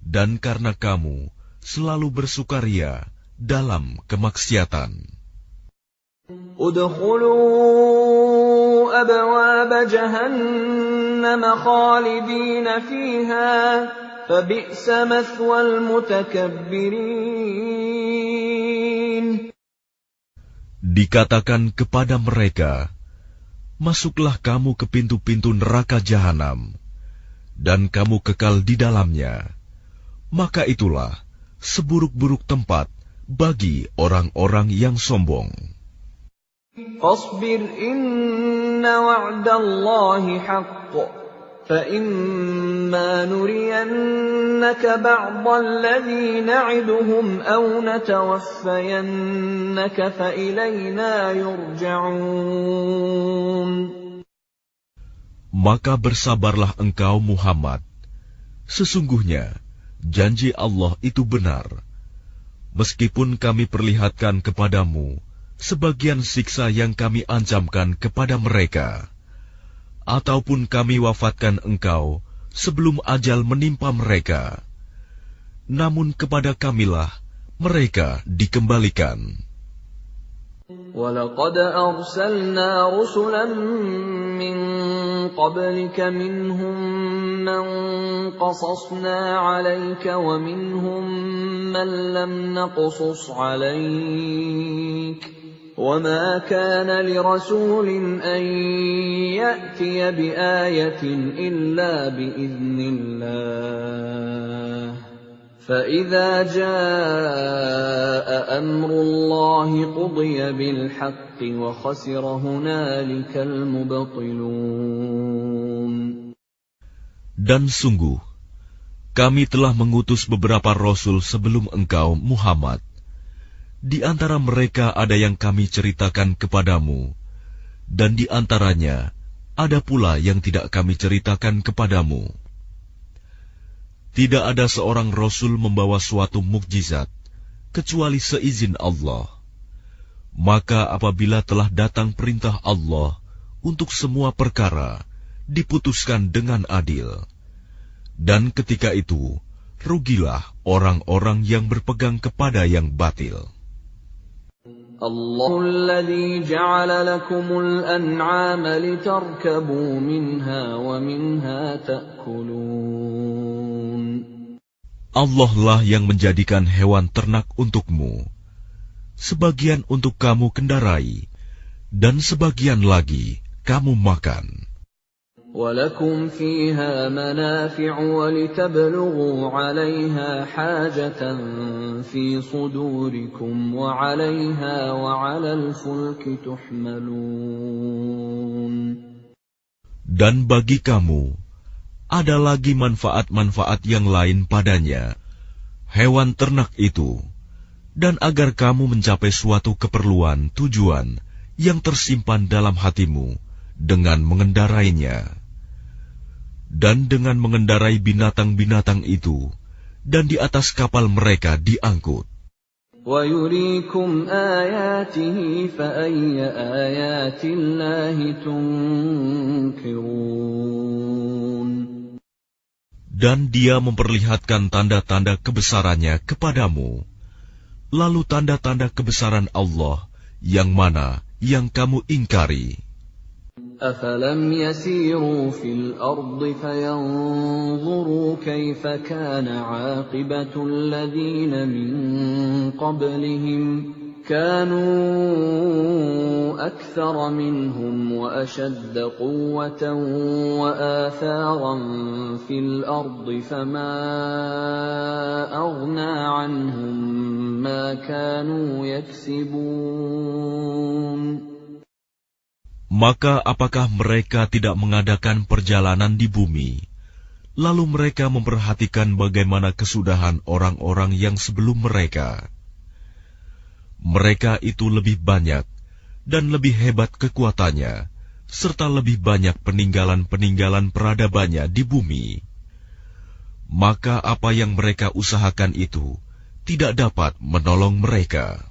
B: dan karena kamu selalu bersukaria dalam kemaksiatan.
A: ادخلوا أبواب جهنم خالدين فيها فبئس مثوى المتكبرين.
B: Dikatakan kepada mereka, masuklah kamu ke pintu-pintu neraka jahanam, dan kamu kekal di dalamnya. Maka itulah seburuk-buruk tempat bagi orang-orang yang sombong.
A: فاصبر إن وعد الله حق فإما نرينك بعض الذي نعدهم أو نتوفينك فإلينا يرجعون.
B: Maka bersabarlah engkau Muhammad. Sesungguhnya janji Allah itu benar. Meskipun kami perlihatkan kepadamu sebagian siksa yang kami ancamkan kepada mereka, ataupun kami wafatkan engkau sebelum ajal menimpa mereka, namun kepada kamilah mereka dikembalikan.
A: وَلَقَدْ أَرْسَلْنَا رُسُلًا مِّن قَبْلِكَ مِنْهُم مَّن قَصَصْنَا عَلَيْكَ وَمِنْهُم مَّن لَّمْ نَقْصُصْ عَلَيْكَ وَمَا كَانَ لِرَسُولٍ أَن يَأْتِيَ بِآيَةٍ إِلَّا بِإِذْنِ اللَّهِ فَإِذَا جَاءَ أَمْرُ اللَّهِ قُضِيَ بِالْحَقِّ وَخَسِرَ هُنَالِكَ الْمُبْطِلُونَ.
B: Dan sungguh, kami telah mengutus beberapa rasul sebelum engkau, Muhammad. Di antara mereka ada yang kami ceritakan kepadamu, dan di antaranya ada pula yang tidak kami ceritakan kepadamu. Tidak ada seorang rasul membawa suatu mukjizat, kecuali seizin Allah. Maka apabila telah datang perintah Allah untuk semua perkara, diputuskan dengan adil. Dan ketika itu, rugilah orang-orang yang berpegang kepada yang batil.
A: الله الذي جعل لكم الأنعام لتركبوا منها ومنها تأكلون.
B: Allah lah yang menjadikan hewan ternak untukmu, sebagian untuk kamu kendarai, dan sebagian lagi kamu makan.
A: وَلَكُمْ فِيهَا مَنَافِعُ وَلِتَبْلُغُوا عَلَيْهَا حَاجَةً فِي صُدُورِكُمْ وَعَلَيْهَا وَعَلَى الْفُلْكِ تُحْمَلُونَ. Dan
B: bagi kamu ada lagi manfaat-manfaat yang lain padanya, hewan ternak itu, dan agar kamu mencapai suatu keperluan tujuan yang tersimpan dalam hatimu dengan mengendarainya. Dan dengan mengendarai binatang-binatang itu, dan di atas kapal mereka diangkut.
A: وَيُرِيكُمْ آيَاتِهِ فَأَيَّ آيَاتِ اللَّهِ تُنْكِرُونَ.
B: Dan Dia memperlihatkan tanda-tanda kebesarannya kepadamu. Lalu tanda-tanda kebesaran Allah yang mana yang kamu ingkari?
A: أَفَلَمْ يَسِيرُوا فِي الْأَرْضِ فَيَنْظُرُوا كَيْفَ كَانَ عَاقِبَةُ الَّذِينَ مِنْ قَبْلِهِمْ كَانُوا أَكْثَرَ مِنْهُمْ وَأَشَدَّ قُوَّةً وَآثَارًا فِي الْأَرْضِ فَمَا أَغْنَى عَنْهُمْ مَا كَانُوا يَكْسِبُونَ.
B: Maka apakah mereka tidak mengadakan perjalanan di bumi, lalu mereka memperhatikan bagaimana kesudahan orang-orang yang sebelum mereka? Mereka itu lebih banyak dan lebih hebat kekuatannya, serta lebih banyak peninggalan-peninggalan peradabannya di bumi. Maka apa yang mereka usahakan itu tidak dapat menolong mereka.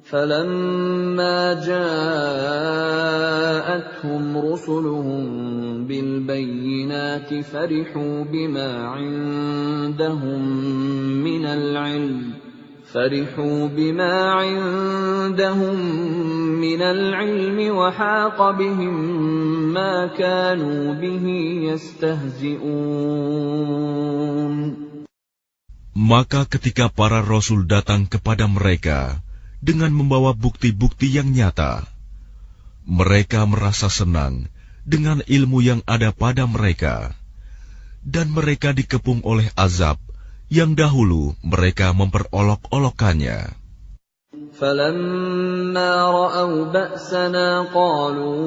A: فَلَمَّا جَاءَتْهُمْ رُسُلُهُم بِالْبَيِّنَاتِ فَرِحُوا بِمَا عِندَهُم مِّنَ الْعِلْمِ وَحَاقَ بِهِم مَّا كَانُوا بِهِ يَسْتَهْزِئُونَ.
B: Maka ketika para rasul datang kepada mereka dengan membawa bukti-bukti yang nyata, mereka merasa senang dengan ilmu yang ada pada mereka, dan mereka dikepung oleh azab yang dahulu mereka memperolok-olokkannya.
A: فَلَمَّا رَأَوْا بَأْسَنَا قَالُوا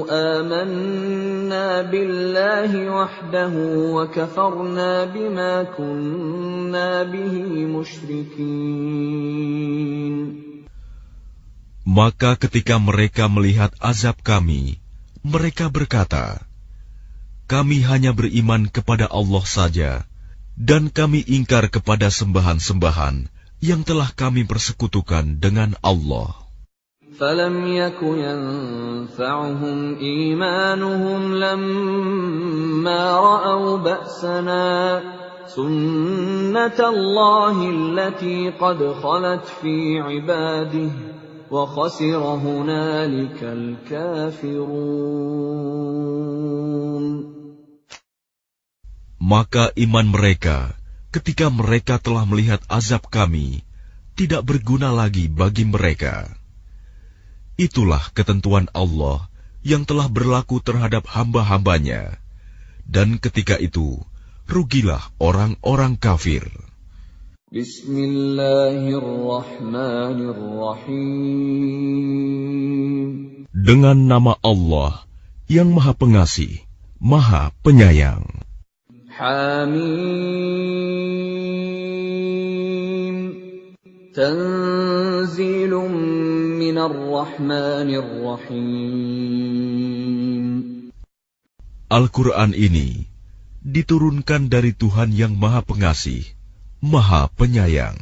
A: آمَنَّا بِاللَّهِ وَحْدَهُ وَكَفَرْنَا بِمَا كُنَّا بِهِ مُشْرِكِينَ.
B: Maka ketika mereka melihat azab kami, mereka berkata, kami hanya beriman kepada Allah saja, dan kami ingkar kepada sembahan-sembahan yang telah kami persekutukan dengan Allah.
A: فَلَمْ يَكُ يَنفَعُهُمْ إِيمَانُهُمْ لَمَّا رَأَوْا بَأْسَنَا سُنَّةَ اللَّهِ الَّتِي قَدْ خَلَتْ فِي عِبَادِهِ وَخَسِرَ هُنَالِكَ الْكَافِرُونَ.
B: Maka iman mereka ketika mereka telah melihat azab kami tidak berguna lagi bagi mereka. Itulah ketentuan Allah yang telah berlaku terhadap hamba-hambanya, dan ketika itu rugilah orang-orang kafir.
A: Bismillahirrahmanirrahim.
B: Dengan nama Allah yang Maha Pengasih, Maha Penyayang.
A: Hamim. Tanzilun minar rahmanir rahim.
B: Al-Quran ini diturunkan dari Tuhan yang Maha Pengasih, Maha Penyayang.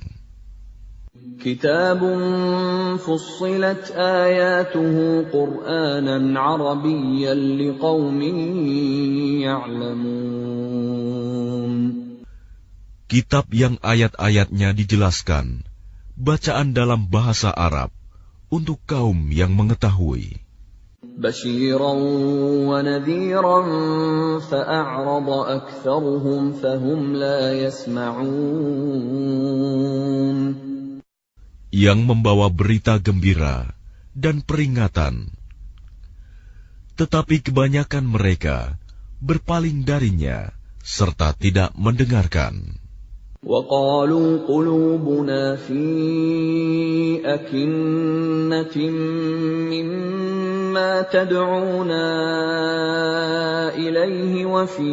A: Kitabun fussilat ayatuhu Qur'anan Arabiyyan liqaumin ya'lamun.
B: kitab yang ayat-ayatnya dijelaskan, bacaan dalam bahasa Arab, untuk kaum yang mengetahui.
A: بشيرا ونذيرا فأعرض أكثرهم فهم لا يسمعون.
B: Yang membawa berita gembira dan peringatan. Tetapi kebanyakan mereka berpaling darinya serta tidak mendengarkan.
A: وَقَالُوا قُلُوبُنَا فِي أَكِنَّةٍ مِّمَّا تَدْعُونَا إِلَيْهِ وَفِي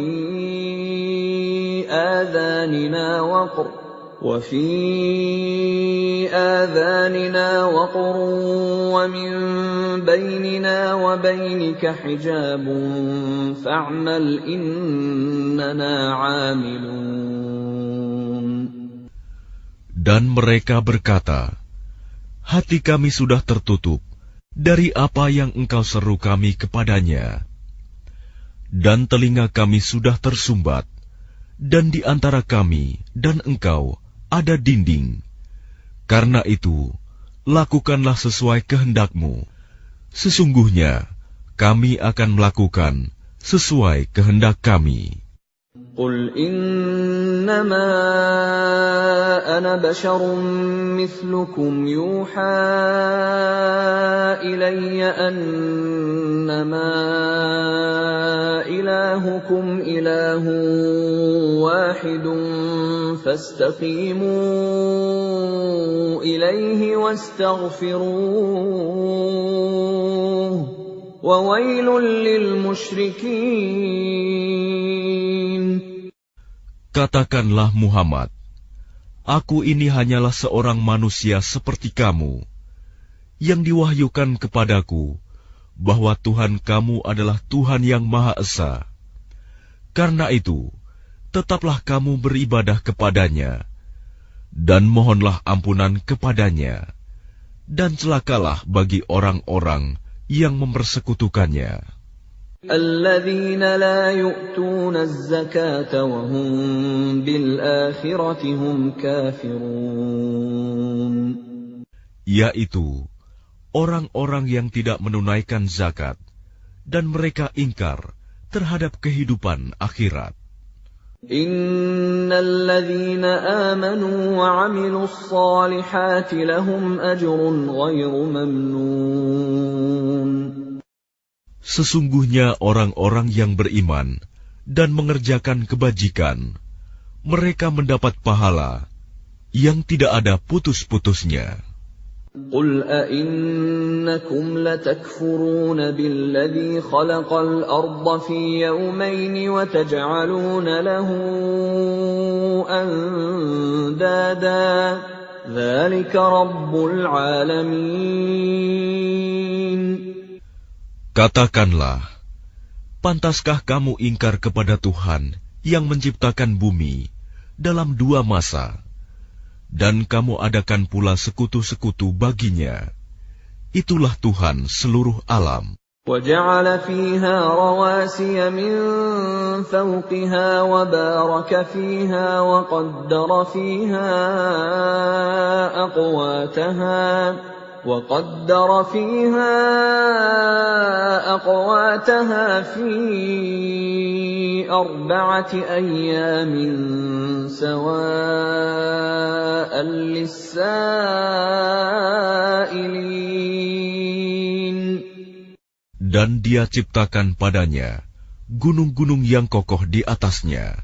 A: آذَانِنَا وَقْرٌ وَمِن بَيْنِنَا وَبَيْنِكَ حِجَابٌ فَاعْمَلْ إِنَّنَا عَامِلُونَ.
B: Dan mereka berkata, hati kami sudah tertutup dari apa yang engkau seru kami kepadanya, dan telinga kami sudah tersumbat, dan di antara kami dan engkau ada dinding. Karena itu, lakukanlah sesuai kehendakmu. Sesungguhnya, kami akan melakukan sesuai kehendak kami.
A: قُلْ إِنَّمَا أَنَا بَشَرٌ مِّثْلُكُمْ يُوحَىٰ إِلَيَّ أَنَّمَا إِلَٰهُكُمْ إِلَٰهٌ وَاحِدٌ فَاسْتَقِيمُوا إِلَيْهِ وَاسْتَغْفِرُوهُ وَوَيْلٌ لِّلْمُشْرِكِينَ.
B: Katakanlah Muhammad, aku ini hanyalah seorang manusia seperti kamu, yang diwahyukan kepadaku bahwa Tuhan kamu adalah Tuhan yang Maha Esa. Karena itu, tetaplah kamu beribadah kepadanya, dan mohonlah ampunan kepadanya, dan celakalah bagi orang-orang yang mempersekutukannya.
A: الَّذِينَ لَا يُؤْتُونَ الزَّكَاةَ وَهُمْ بِالْآخِرَةِ هُمْ كَافِرُونَ.
B: Yaitu orang-orang yang tidak menunaikan zakat dan mereka ingkar terhadap kehidupan akhirat.
A: إِنَّ الَّذِينَ آمَنُوا وَعَمِلُوا الصَّالِحَاتِ لَهُمْ أَجْرٌ غَيْرُ مَمْنُونٍ.
B: Sesungguhnya orang-orang yang beriman dan mengerjakan kebajikan, mereka mendapat pahala yang tidak ada putus-putusnya.
A: قُلْ أَئِنَّكُمْ لَتَكْفُرُونَ بِالَّذِي خَلَقَ الْأَرْضَ فِي يَوْمَيْنِ وَتَجْعَلُونَ لَهُ أَندَادًا ذَلِكَ رَبُّ الْعَالَمِينَ.
B: Katakanlah, pantaskah kamu ingkar kepada Tuhan yang menciptakan bumi dalam 2 masa, dan kamu adakan pula sekutu-sekutu baginya? Itulah Tuhan seluruh alam.
A: وَجَعَلَ فِيهَا رَوَاسِيَ مِن فَوْقِهَا وَبَارَكَ فِيهَا وَقَدَّرَ فِيهَا أَقْوَاتَهَا فِي 4 أَيَّامٍ سَوَاءً لِّلسَّائِلِينَ.
B: Dan Dia ciptakan padanya gunung-gunung yang kokoh di atasnya,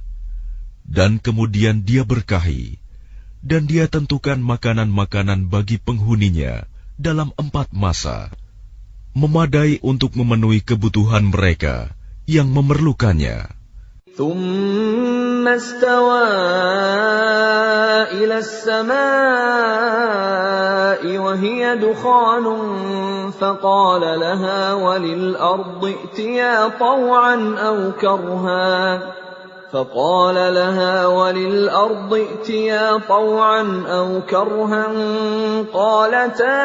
B: dan kemudian Dia berkahi, dan Dia tentukan makanan-makanan bagi penghuninya dalam 4 masa, memadai untuk memenuhi kebutuhan mereka yang memerlukannya.
A: ثُمَّ اسْتَوَىٰ إِلَى السَّمَاءِ وَهِيَ دُخَانٌ فَقَالَ لَهَا وَلِلْأَرْضِ ائْتِيَا طَوْعًا أَوْ كَرْهًا قَالَتَا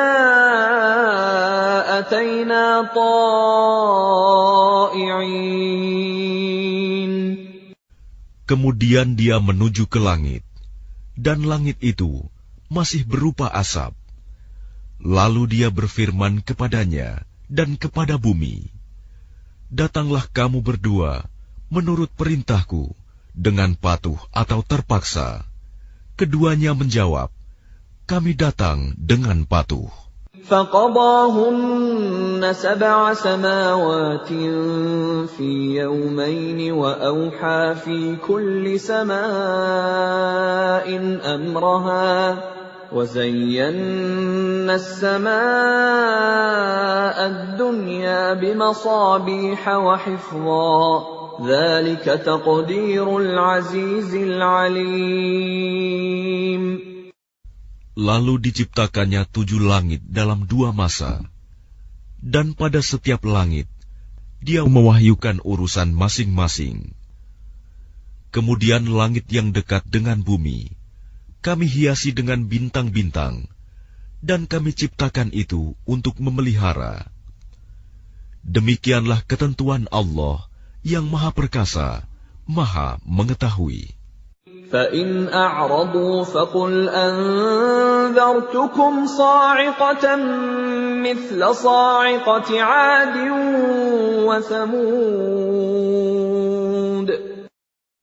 A: أَتَيْنَا طَائِعِينَ.
B: Kemudian Dia menuju ke langit, dan langit itu masih berupa asap. Lalu dia berfirman kepadanya dan kepada bumi, "Datanglah kamu berdua menurut perintahku dengan patuh atau terpaksa." Keduanya menjawab, "Kami datang dengan patuh."
A: فَقَضَاهُنَّ سَبْعَ سَمَاوَاتٍ فِي يَوْمَيْنِ وَأَوْحَىٰ فِي كُلِّ سَمَاءٍ أَمْرَهَا وَزَيَّنَّا السَّمَاءَ الدُّنْيَا بِمَصَابِيحَ وَحِفْظًا ۚ ذَلِكَ تَقْدِيرُ الْعَزِيزِ الْعَلِيمِ.
B: Lalu diciptakannya 7 langit dalam 2 masa, dan pada setiap langit dia mewahyukan urusan masing-masing. Kemudian langit yang dekat dengan bumi kami hiasi dengan bintang-bintang, dan kami ciptakan itu untuk memelihara. Demikianlah ketentuan Allah yang Maha Perkasa, Maha Mengetahui.
A: فَإِنْ أَعْرَضُوا فَقُلْ أَنذَرْتُكُمْ صَاعِقَةً مِثْلَ صَاعِقَةِ عَادٍ وَثَمُودَ.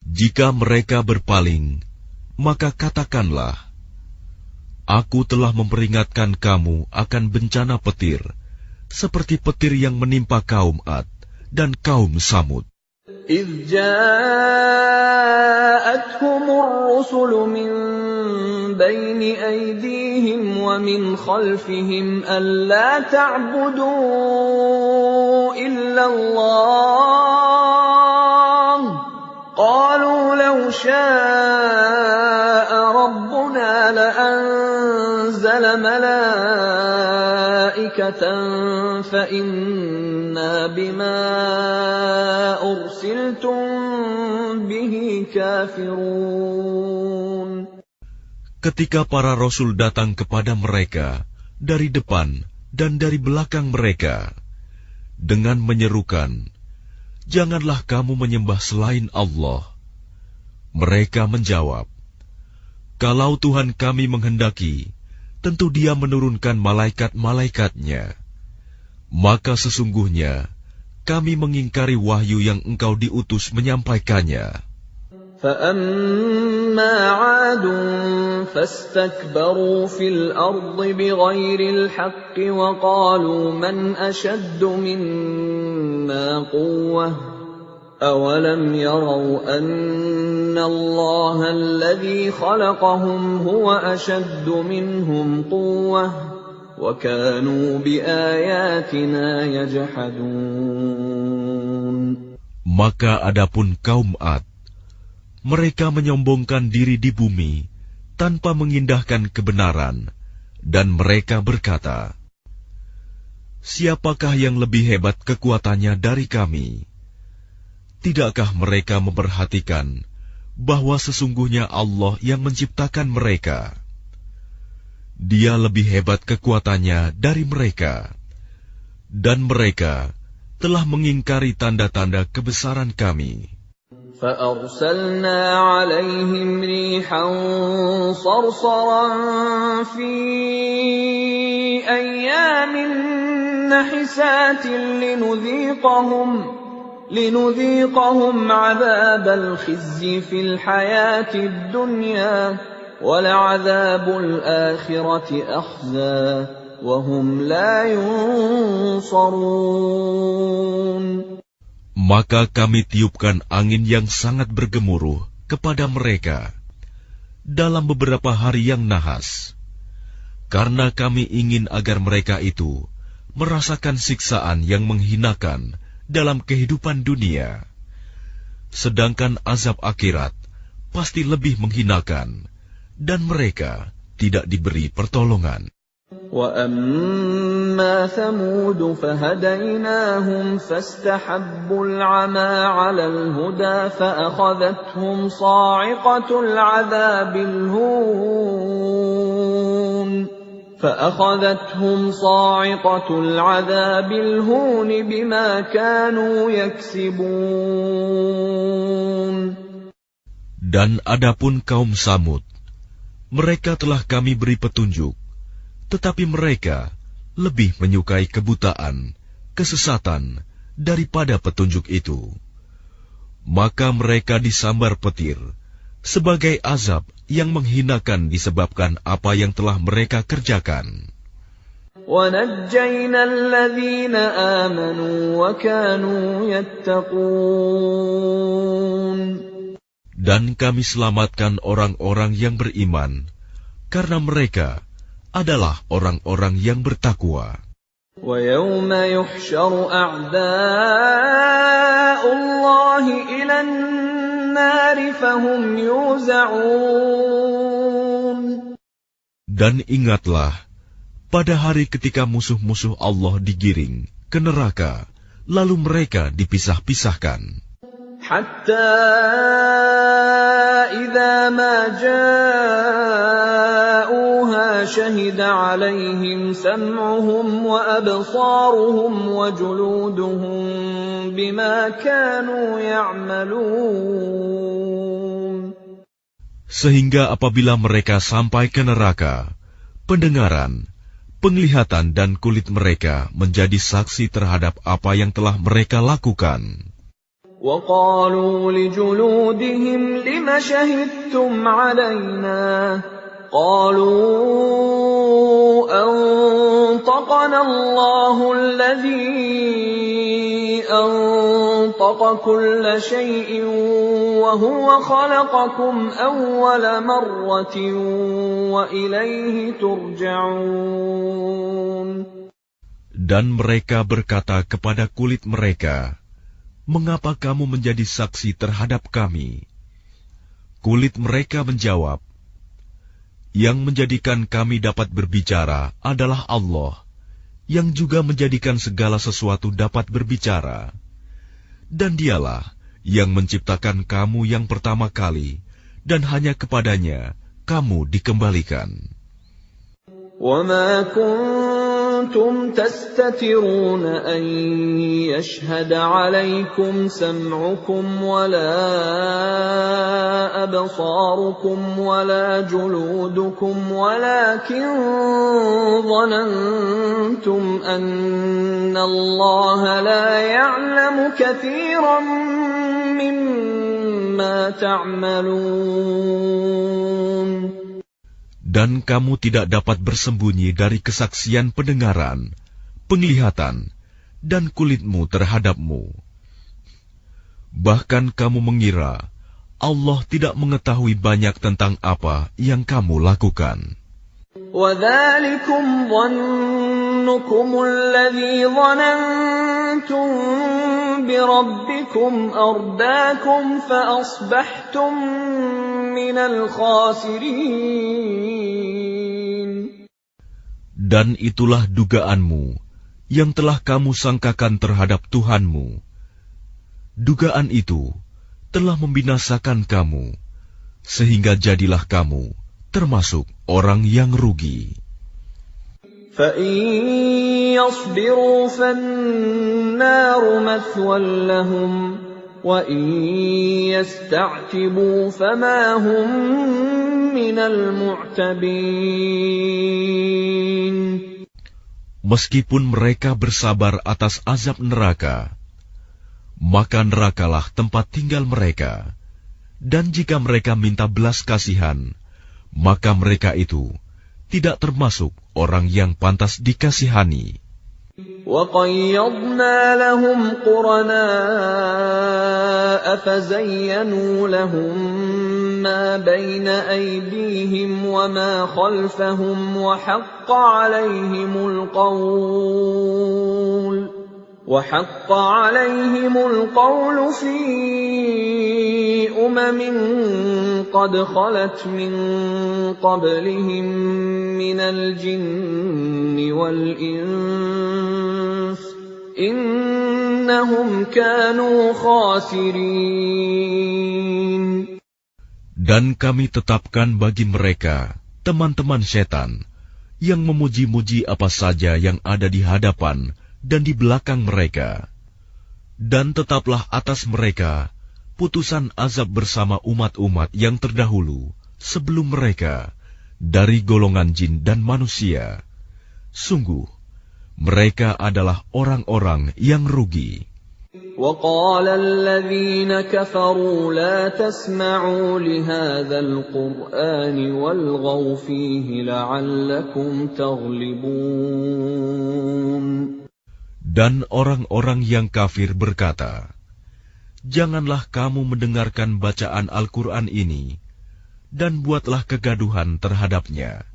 B: Jika mereka berpaling, maka katakanlah, "Aku telah memperingatkan kamu akan bencana petir, seperti petir yang menimpa kaum Ad dan kaum Samud."
A: إِذْ جَاءَتْهُمُ الرُّسُلُ مِنْ بَيْنِ أَيْدِيهِمْ وَمِنْ خَلْفِهِمْ أَلَّا تَعْبُدُوا إِلَّا اللَّهَ قَالُوا لَوْ شَاءَ رَبُّنَا لَأَنزَلَ مَلَائِكَةً فَإِنَّا بِمَا أُرْسِلْتُم بِهِ كَافِرُونَ.
B: Ketika para rasul datang kepada mereka dari depan dan dari belakang mereka dengan menyerukan, "Janganlah kamu menyembah selain Allah." Mereka menjawab, "Kalau Tuhan kami menghendaki, tentu Dia menurunkan malaikat-malaikatnya. Maka sesungguhnya kami mengingkari wahyu yang Engkau diutus menyampaikannya."
A: فَأَمَّا عَادٌ فَاسْتَكْبَرُوا فِي الْأَرْضِ بِغَيْرِ الْحَقِّ وَقَالُوا مَنْ أَشَدُّ مِنَّا قُوَّةً أَوَلَمْ يَرَوْا أَنَّ اللَّهَ الَّذِي خَلَقَهُمْ هُوَ أَشَدُّ مِنْهُمْ قُوَّةً وَكَانُوا بِآيَاتِنَا يَجْحَدُونَ.
B: Maka adapun kaum Ad, mereka menyombongkan diri di bumi tanpa mengindahkan kebenaran, dan mereka berkata, "Siapakah yang lebih hebat kekuatannya dari kami?" Tidakkah mereka memperhatikan bahwa sesungguhnya Allah yang menciptakan mereka? Dia lebih hebat kekuatannya dari mereka, dan mereka telah mengingkari tanda-tanda kebesaran kami.
A: فَأَرْسَلْنَا عَلَيْهِمْ رِيحًا صَرْصَرًا فِي أَيَّامٍ نَحِسَاتٍ لِنُذِيقَهُمْ عَذَابَ الْخِزْيِ فِي الْحَيَاةِ الدُّنْيَا وَلَعَذَابُ الْآخِرَةِ أَخْزَىٰ وَهُمْ لَا يُنصَرُونَ.
B: Maka kami tiupkan angin yang sangat bergemuruh kepada mereka dalam beberapa hari yang nahas, karena kami ingin agar mereka itu merasakan siksaan yang menghinakan dalam kehidupan dunia, sedangkan azab akhirat pasti lebih menghinakan, dan mereka tidak diberi pertolongan.
A: وَأَمَّا ثَمُودُ فَهَدَيْنَاهُمْ فَاسْتَحَبُّوا الْعَمَىٰ عَلَى الْهُدَىٰ فَأَخَذَتْهُمْ صَاعِقَةُ الْعَذَابِ الْهُونِ بِمَا كَانُوا يَكْسِبُونَ.
B: Dan adapun kaum Samud, Mereka telah kami beri petunjuk, tetapi mereka lebih menyukai kebutaan, kesesatan, daripada petunjuk itu. Maka mereka disambar petir, sebagai azab yang menghinakan disebabkan apa yang telah mereka kerjakan.
A: وَنَجَّيْنَا الَّذِينَ آمَنُوا وَكَانُوا يَتَّقُونَ.
B: Dan kami selamatkan orang-orang yang beriman, karena mereka adalah orang-orang yang bertakwa.
A: وَيَوْمَ يُحْشَرُ أَعْدَاءُ اللَّهِ إِلَى النَّارِ فَهُمْ يُوزَعُونَ. Dan
B: ingatlah, pada hari ketika musuh-musuh Allah digiring ke neraka, lalu mereka dipisah-pisahkan.
A: حتى إذا ما جاءوها شهد عليهم سمعهم وأبصارهم وجلودهم بما كانوا يعملون.
B: Sehingga apabila mereka sampai ke neraka, pendengaran, penglihatan dan kulit mereka menjadi saksi terhadap apa yang telah mereka lakukan.
A: وَقَالُوا لِجُلُودِهِمْ لِمَ شَهِدتُّمْ عَلَيْنَا قَالُوا أَنطَقَنَا اللَّهُ الَّذِي أَنطَقَ كُلَّ شَيْءٍ وَهُوَ خَلَقَكُمْ أَوَّلَ مَرَّةٍ وَإِلَيْهِ تُرْجَعُونَ.
B: Dan mereka berkata kepada kulit mereka, "Mengapa kamu menjadi saksi terhadap kami?" Kulit mereka menjawab, "Yang menjadikan kami dapat berbicara adalah Allah, yang juga menjadikan segala sesuatu dapat berbicara. Dan Dialah yang menciptakan kamu yang pertama kali, dan hanya kepadanya kamu dikembalikan."
A: وَمَا كُنتُمْ تَسْتَتِرُونَ أَن يَشْهَدَ عَلَيْكُمْ سَمْعُكُمْ وَلَا أَبْصَارُكُمْ وَلَا جُلُودُكُمْ وَلَكِنْ ظَنَنْتُمْ أَنَّ اللَّهَ لَا يَعْلَمُ كَثِيرًا مِّمَّا تَعْمَلُونَ.
B: Dan kamu tidak dapat bersembunyi dari kesaksian pendengaran, penglihatan, dan kulitmu terhadapmu. Bahkan kamu mengira Allah tidak mengetahui banyak tentang apa yang kamu lakukan.
A: وَذَلِكُمْ ظَنُّكُمُ الَّذِي ظَنَنْتُمْ بِرَبِّكُمْ أَرْدَاكُمْ فَأَصْبَحْتُمْ مِنَ الْخَاسِرِينَ.
B: Dan itulah dugaanmu yang telah kamu sangkakan terhadap Tuhanmu. Dugaan itu telah membinasakan kamu, sehingga jadilah kamu termasuk orang yang rugi.
A: فَإِن يَصْبِرُوا فَالنَّارُ مَثْوًى لَهُمْ وَإِن يَسْتَعْتِبُوا فَمَا هُمْ مِنَ الْمُعْتَبِينَ.
B: Meskipun mereka bersabar atas azab neraka, maka nerakalah tempat tinggal mereka. Dan jika mereka minta belas kasihan, maka mereka itu tidak termasuk orang yang pantas dikasihani.
A: وَقَيَّضْنَا لَهُمْ قُرَنَاءَ فَزَيَّنُوا لَهُم مَّا بَيْنَ أَيْدِيهِمْ وَمَا خَلْفَهُمْ وَحَقَّ عَلَيْهِمُ الْقَوْلُ فِي أُمَمٍ قَدْ خَلَتْ مِن قَبْلِهِم مِّنَ الْجِنِّ وَالْإِنسِ إِنَّهُمْ كَانُوا خَاسِرِينَ.
B: Dan kami tetapkan bagi mereka teman-teman setan yang memuji-muji apa saja yang ada di hadapan dan di belakang mereka. Dan tetaplah atas mereka putusan azab bersama umat-umat yang terdahulu sebelum mereka, dari golongan jin dan manusia. Sungguh, mereka adalah orang-orang yang rugi.
A: وَقَالَ الَّذِينَ كَفَرُوا لَا تَسْمَعُوا لِهَذَا الْقُرْآنِ وَالْغَوْا فِيهِ لَعَلَّكُمْ تَغْلِبُونَ. Dan
B: orang-orang yang kafir berkata, janganlah kamu mendengarkan bacaan Al-Quran ini, dan buatlah kegaduhan terhadapnya,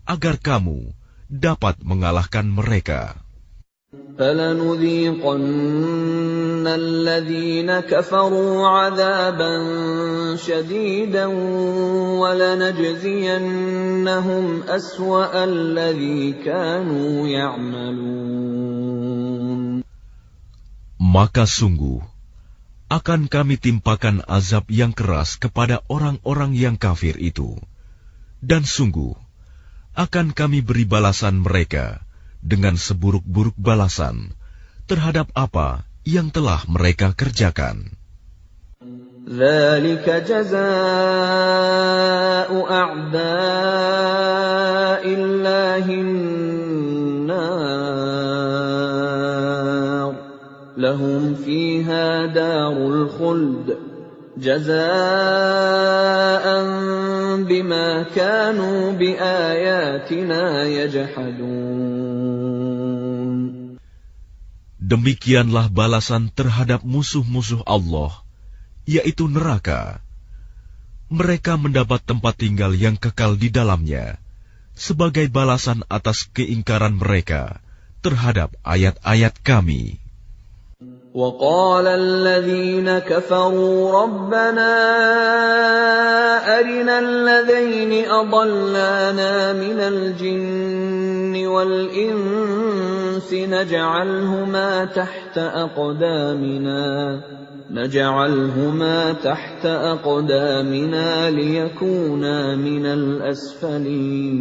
B: agar kamu dapat mengalahkan mereka.
A: فَلَنُذِيقَنَّ الَّذِينَ كَفَرُوا عَذَابًا شَدِيدًا وَلَنَجْزِيَنَّهُمْ أَسْوَأَ الَّذِي كَانُوا يَعْمَلُونَ.
B: Maka sungguh akan kami timpakan azab yang keras kepada orang-orang yang kafir itu, dan sungguh akan kami beri balasan mereka dengan seburuk-buruk balasan terhadap apa yang telah mereka kerjakan.
A: ذَلِكَ جَزَاءُ أَعْدَاءِ اللَّهِ النَّارُ لَهُمْ فِيهَا دَارُ الْخُلْدِ جَزَاءً بِمَا كَانُوا بِآيَاتِنَا يَجْحَدُونَ.
B: Demikianlah balasan terhadap musuh-musuh Allah, yaitu neraka. Mereka mendapat tempat tinggal yang kekal di dalamnya, sebagai balasan atas keingkaran mereka terhadap ayat-ayat Kami.
A: وَقَالَ الَّذِينَ كَفَرُوا رَبَّنَا أَرِنَا الَّذَيْنِ أَضَلَّانَا مِنَ الْجِنِّ وَالْإِنسِ نَجْعَلْهُمَا تَحْتَ أَقْدَامِنَا لِيَكُونَا مِنَ الْأَسْفَلِينَ.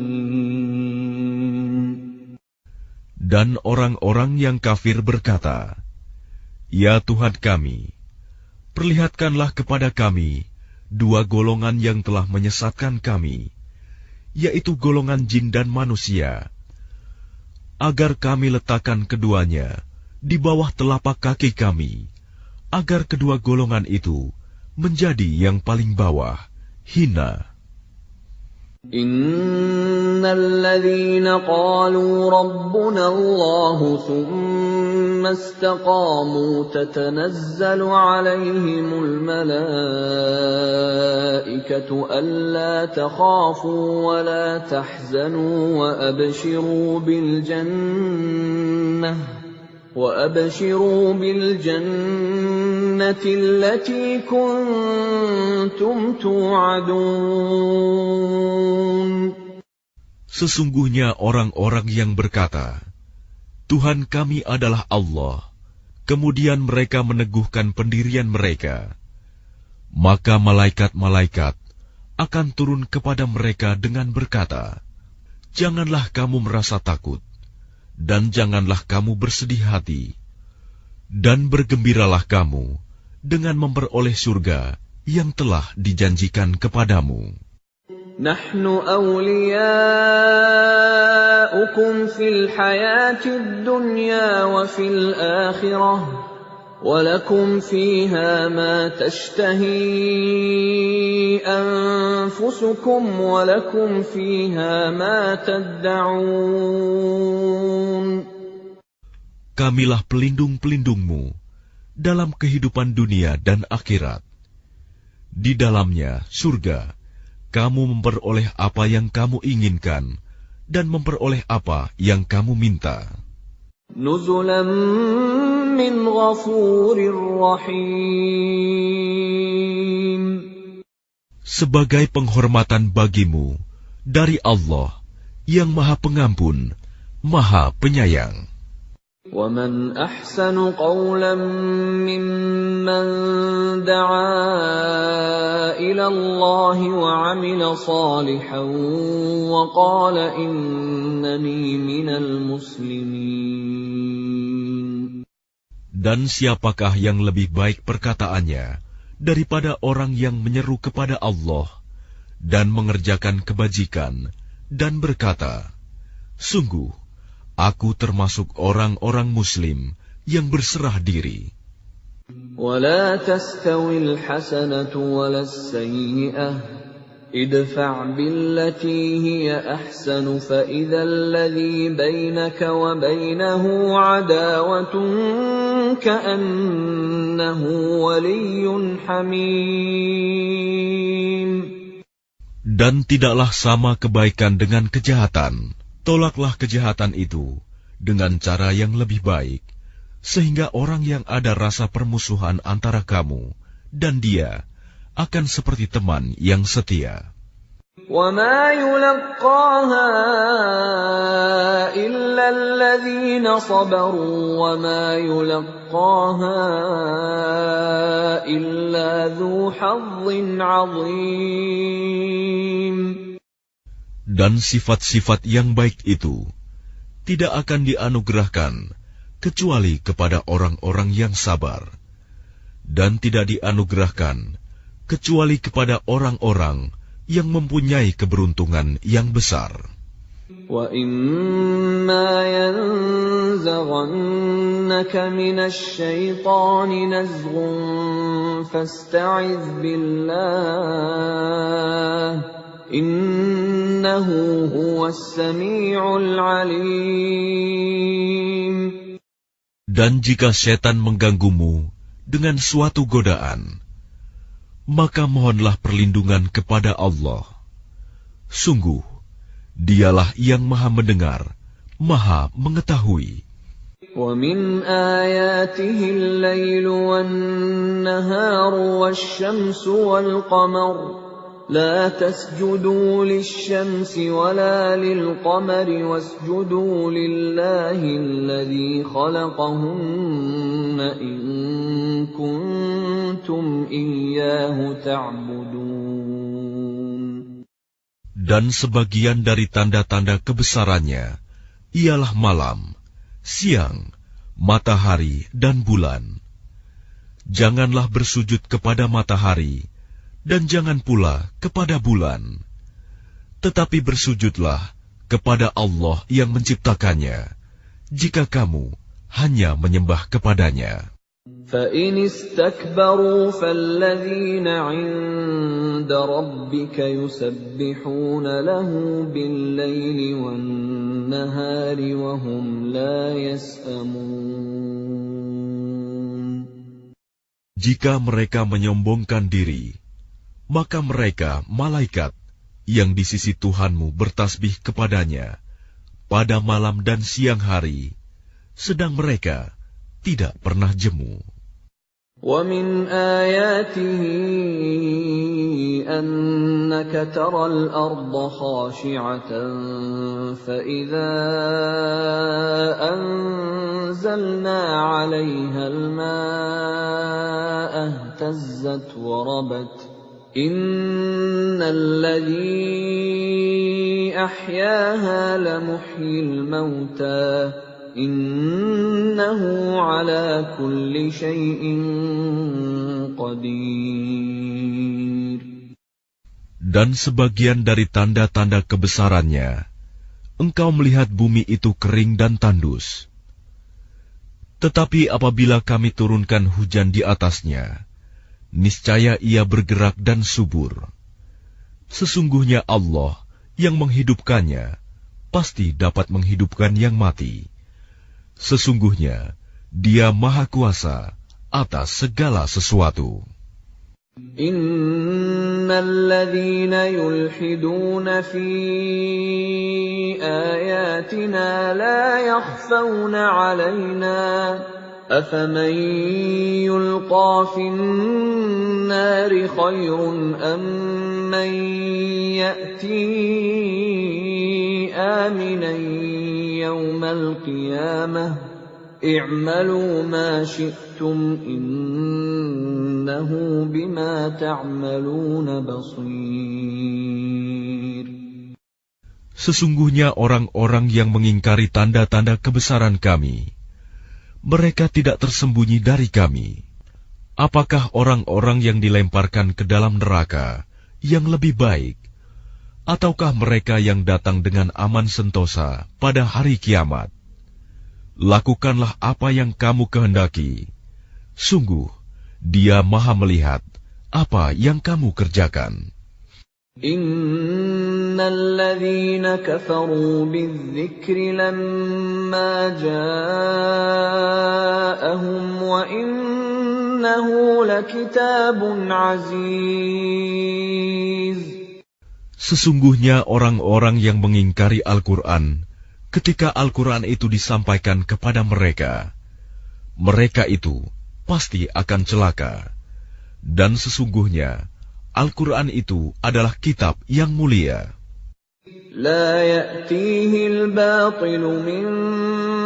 B: Dan orang-orang yang kafir berkata, ya Tuhan kami, perlihatkanlah kepada kami dua golongan yang telah menyesatkan kami, yaitu golongan jin dan manusia, agar kami letakkan keduanya di bawah telapak kaki kami, agar kedua golongan itu menjadi yang paling bawah, hina.
A: Innalladzina qalu rabbuna Allah thumma istaqamu tatanazzalu alaihimul malaikatu alla takhafu wa la tahzanu wa abshiru bil jannah التي كنتم توعدون.
B: Sesungguhnya orang-orang yang berkata, Tuhan kami adalah Allah, kemudian mereka meneguhkan pendirian mereka, maka malaikat-malaikat akan turun kepada mereka dengan berkata, janganlah kamu merasa takut, dan janganlah kamu bersedih hati, dan bergembiralah kamu dengan memperoleh surga yang telah dijanjikan kepadamu.
A: Nahnu awliya'ukum fil hayatid dunya wa fil akhirah wa lakum fiha ma tashtahi anfusukum wa lakum fiha ma tad'un.
B: Kamilah pelindung-pelindungmu dalam kehidupan dunia dan akhirat. Di dalamnya, surga, kamu memperoleh apa yang kamu inginkan dan memperoleh apa yang kamu minta.
A: Nuzulan min ghafurir rahim.
B: Sebagai penghormatan bagimu dari Allah yang Maha Pengampun, Maha Penyayang.
A: وَمَنْ أَحْسَنُ قَوْلًا مِّمَّنْ دَعَا إِلَى اللَّهِ وَعَمِلَ صَالِحًا وَقَالَ إِنَّنِي مِنَ الْمُسْلِمِينَ.
B: Dan siapakah yang lebih baik perkataannya daripada orang yang menyeru kepada Allah dan mengerjakan kebajikan dan berkata, "Sungguh, aku termasuk orang-orang Muslim yang berserah diri."
A: وَلَا تَسْتَوِي الْحَسَنَةُ وَلَا السَّيِّئَةُ ادْفَعْ بِالَّتِي هِيَ أَحْسَنُ فَإِذَا الَّذِي بَيْنَكَ وَبَيْنَهُ عَدَاوَةٌ كَأَنَّهُ وَلِيٌّ حَمِيمٌ.
B: Dan tidaklah sama kebaikan dengan kejahatan. Tolaklah kejahatan itu dengan cara yang lebih baik, sehingga orang yang ada rasa permusuhan antara kamu dan dia akan seperti teman yang setia.
A: وَمَا يُلَقَّاهَا إِلَّا الَّذِينَ صَبَرُوا وَمَا يُلَقَّاهَا إِلَّا ذُو حَظٍّ عَظِيمٍ.
B: Dan sifat-sifat yang baik itu tidak akan dianugerahkan kecuali kepada orang-orang yang sabar, dan tidak dianugerahkan kecuali kepada orang-orang yang mempunyai keberuntungan yang besar.
A: وَإِمَّا يَنزَغَنَّكَ مِنَ الشَّيْطَانِ نَزْغٌ فَاسْتَعِذْ بِاللَّهِ إِنَّهُ هُوَ السَّمِيعُ الْعَلِيمُ.
B: Dan jika setan mengganggumu dengan suatu godaan, maka mohonlah perlindungan kepada Allah. Sungguh, Dialah yang Maha Mendengar, Maha Mengetahui.
A: وَمِنْ آيَاتِهِ اللَّيْلُ وَالنَّهَارُ وَالشَّمْسُ وَالْقَمَرُ لَا تَسْجُدُوا لِلشَّمْسِ وَلَا لِلْقَمَرِ وَاسْجُدُوا لِلَّهِ الَّذِي خَلَقَهُنَّ إِن كُنتُمْ إِيَّاهُ تَعْبُدُونَ.
B: Dan sebagian dari tanda-tanda kebesarannya ialah malam, siang, matahari, dan bulan. Janganlah bersujud kepada matahari, dan jangan pula kepada bulan. Tetapi bersujudlah kepada Allah yang menciptakannya, jika kamu hanya menyembah kepadanya.
A: فَإِنِ اسْتَكْبَرُوا فَالَّذِينَ عِندَ رَبِّكَ يُسَبِّحُونَ لَهُ بِاللَّيْلِ وَالنَّهَارِ وَهُمْ لَا يَسْأَمُونَ.
B: Jika mereka menyombongkan diri, maka mereka, malaikat, yang di sisi Tuhanmu bertasbih kepadanya pada malam dan siang hari, sedang mereka tidak pernah jemu.
A: وَمِنْ آيَاتِهِ أَنَّكَ تَرَى الْأَرْضَ خَاشِعَةً فَإِذَا أَنزَلْنَا عَلَيْهَا الْمَاءَ اهْتَزَّتْ وَرَبَتْ إِنَّ الَّذِي أَحْيَاهَا لَمُحْيِي الْمَوْتَى إِنَّهُ عَلَى كُلِّ شَيْءٍ قَدِيرٌ.
B: Dan sebagian dari tanda-tanda kebesarannya, engkau melihat bumi itu kering dan tandus. Tetapi apabila kami turunkan hujan di atasnya, niscaya ia bergerak dan subur. Sesungguhnya Allah yang menghidupkannya pasti dapat menghidupkan yang mati. Sesungguhnya Dia Maha Kuasa atas segala sesuatu.
A: Innal ladzina yulhiduna fi ayatina la yakhfawna 'alaina afaman yulqa fin nari khairun amman ya'ti aminan yawmal qiyamah i'malu ma syi'tum innahu bima ta'maluna basir.
B: Sesungguhnya orang-orang yang mengingkari tanda-tanda kebesaran kami, mereka tidak tersembunyi dari kami. Apakah orang-orang yang dilemparkan ke dalam neraka yang lebih baik, ataukah mereka yang datang dengan aman sentosa pada hari kiamat? Lakukanlah apa yang kamu kehendaki. Sungguh, Dia Maha melihat apa yang kamu kerjakan.
A: Innal ladzina kafaru bidzikri lamma ja'ahum wa innahu lakitabun aziz.
B: Sesungguhnya orang-orang yang mengingkari Al-Quran ketika Al-Quran itu disampaikan kepada mereka, mereka itu pasti akan celaka. Dan sesungguhnya Al-Quran itu adalah kitab yang mulia.
A: La ya'tihi al-batilu min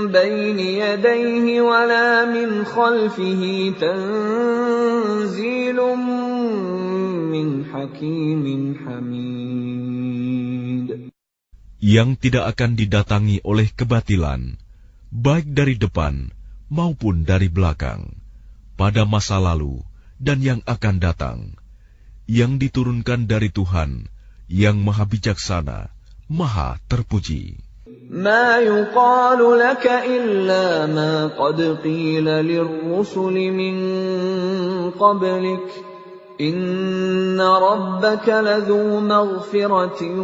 A: bayni yadayhi wa la min khalfihi tanzilun min hakimin hamid.
B: Yang tidak akan didatangi oleh kebatilan, baik dari depan maupun dari belakang, pada masa lalu dan yang akan datang, yang diturunkan dari Tuhan yang Maha Bijaksana, Maha Terpuji.
A: Ma yuqalu laka illa ma qad qila lirrusuli min qablik, inna rabbaka ladhu maghfiratin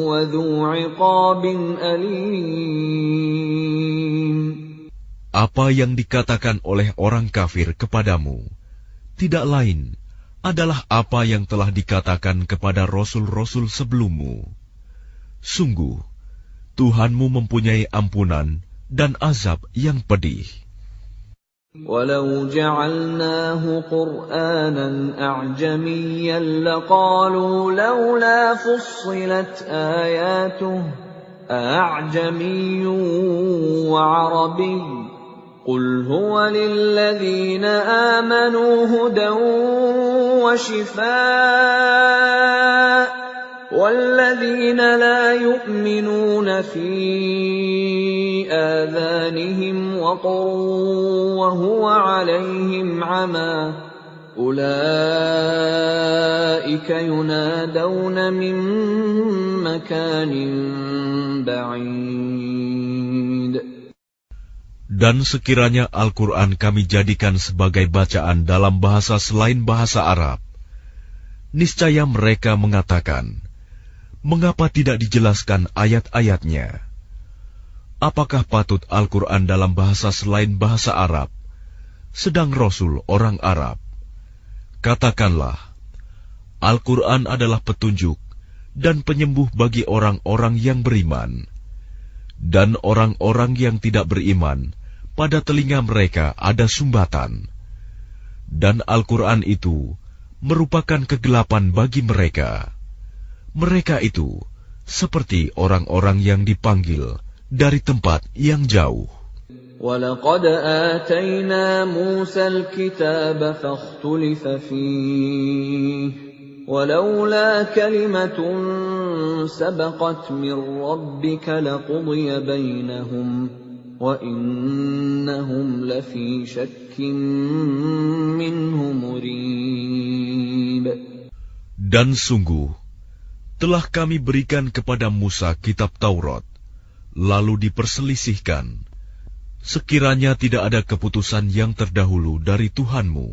A: wa dhu 'iqabin alim.
B: Apa yang dikatakan oleh orang kafir kepadamu tidak lain adalah apa yang telah dikatakan kepada rasul-rasul sebelummu. Sungguh, Tuhanmu mempunyai ampunan dan azab yang pedih.
A: Walau ja'alnahu Qur'anan a'jamiyyan laqalu laula fussilat ayatuhu a'jamiyyun wa 'arabiyyun qul huwa lilladhina amanu hudan wa shifaa walladhina la yu'minuna fi adhanihim waqrun wa huwa 'alayhim 'ama ulaika yunadawna min makanin ba'id.
B: Dan sekiranya Al-Quran kami jadikan sebagai bacaan dalam bahasa selain bahasa Arab, niscaya mereka mengatakan, mengapa tidak dijelaskan ayat-ayatnya? Apakah patut Al-Quran dalam bahasa selain bahasa Arab, sedang Rasul orang Arab? Katakanlah, Al-Quran adalah petunjuk dan penyembuh bagi orang-orang yang beriman. Dan orang-orang yang tidak beriman, pada telinga mereka ada sumbatan. Dan Al-Quran itu merupakan kegelapan bagi mereka. Mereka itu seperti orang-orang yang dipanggil dari tempat yang jauh.
A: وَلَقَدْ آتَيْنَا مُوسَى الْكِتَابَ فَاخْتُلِفَ فِيهِ وَلَوْلَا كَلِمَةٌ سَبَقَتْ مِنْ رَبِّكَ لَقُضِيَ بَيْنَهُمْ وَإِنَّهُمْ لَفِي شَكٍّ مِّنْهُ مُرِيبٍ.
B: Dan sungguh, telah kami berikan kepada Musa kitab Taurat, lalu diperselisihkan. Sekiranya tidak ada keputusan yang terdahulu dari Tuhanmu,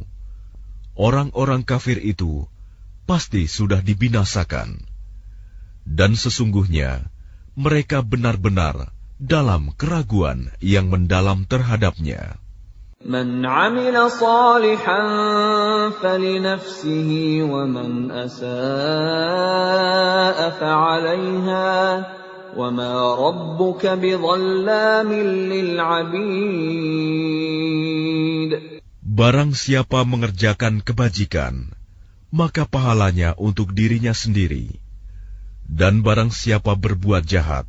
B: orang-orang kafir itu pasti sudah dibinasakan. Dan sesungguhnya mereka benar-benar dalam keraguan yang mendalam terhadapnya.
A: Man 'amila shalihan falinafsihi wa man asaa'a fa'alayha wa ma rabbuka bidhallamin lil 'abid.
B: Barang siapa mengerjakan kebajikan, maka pahalanya untuk dirinya sendiri. Dan barang siapa berbuat jahat,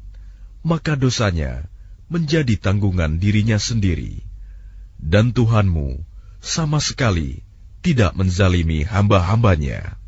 B: maka dosanya menjadi tanggungan dirinya sendiri. Dan Tuhanmu sama sekali tidak menzalimi hamba-hambanya.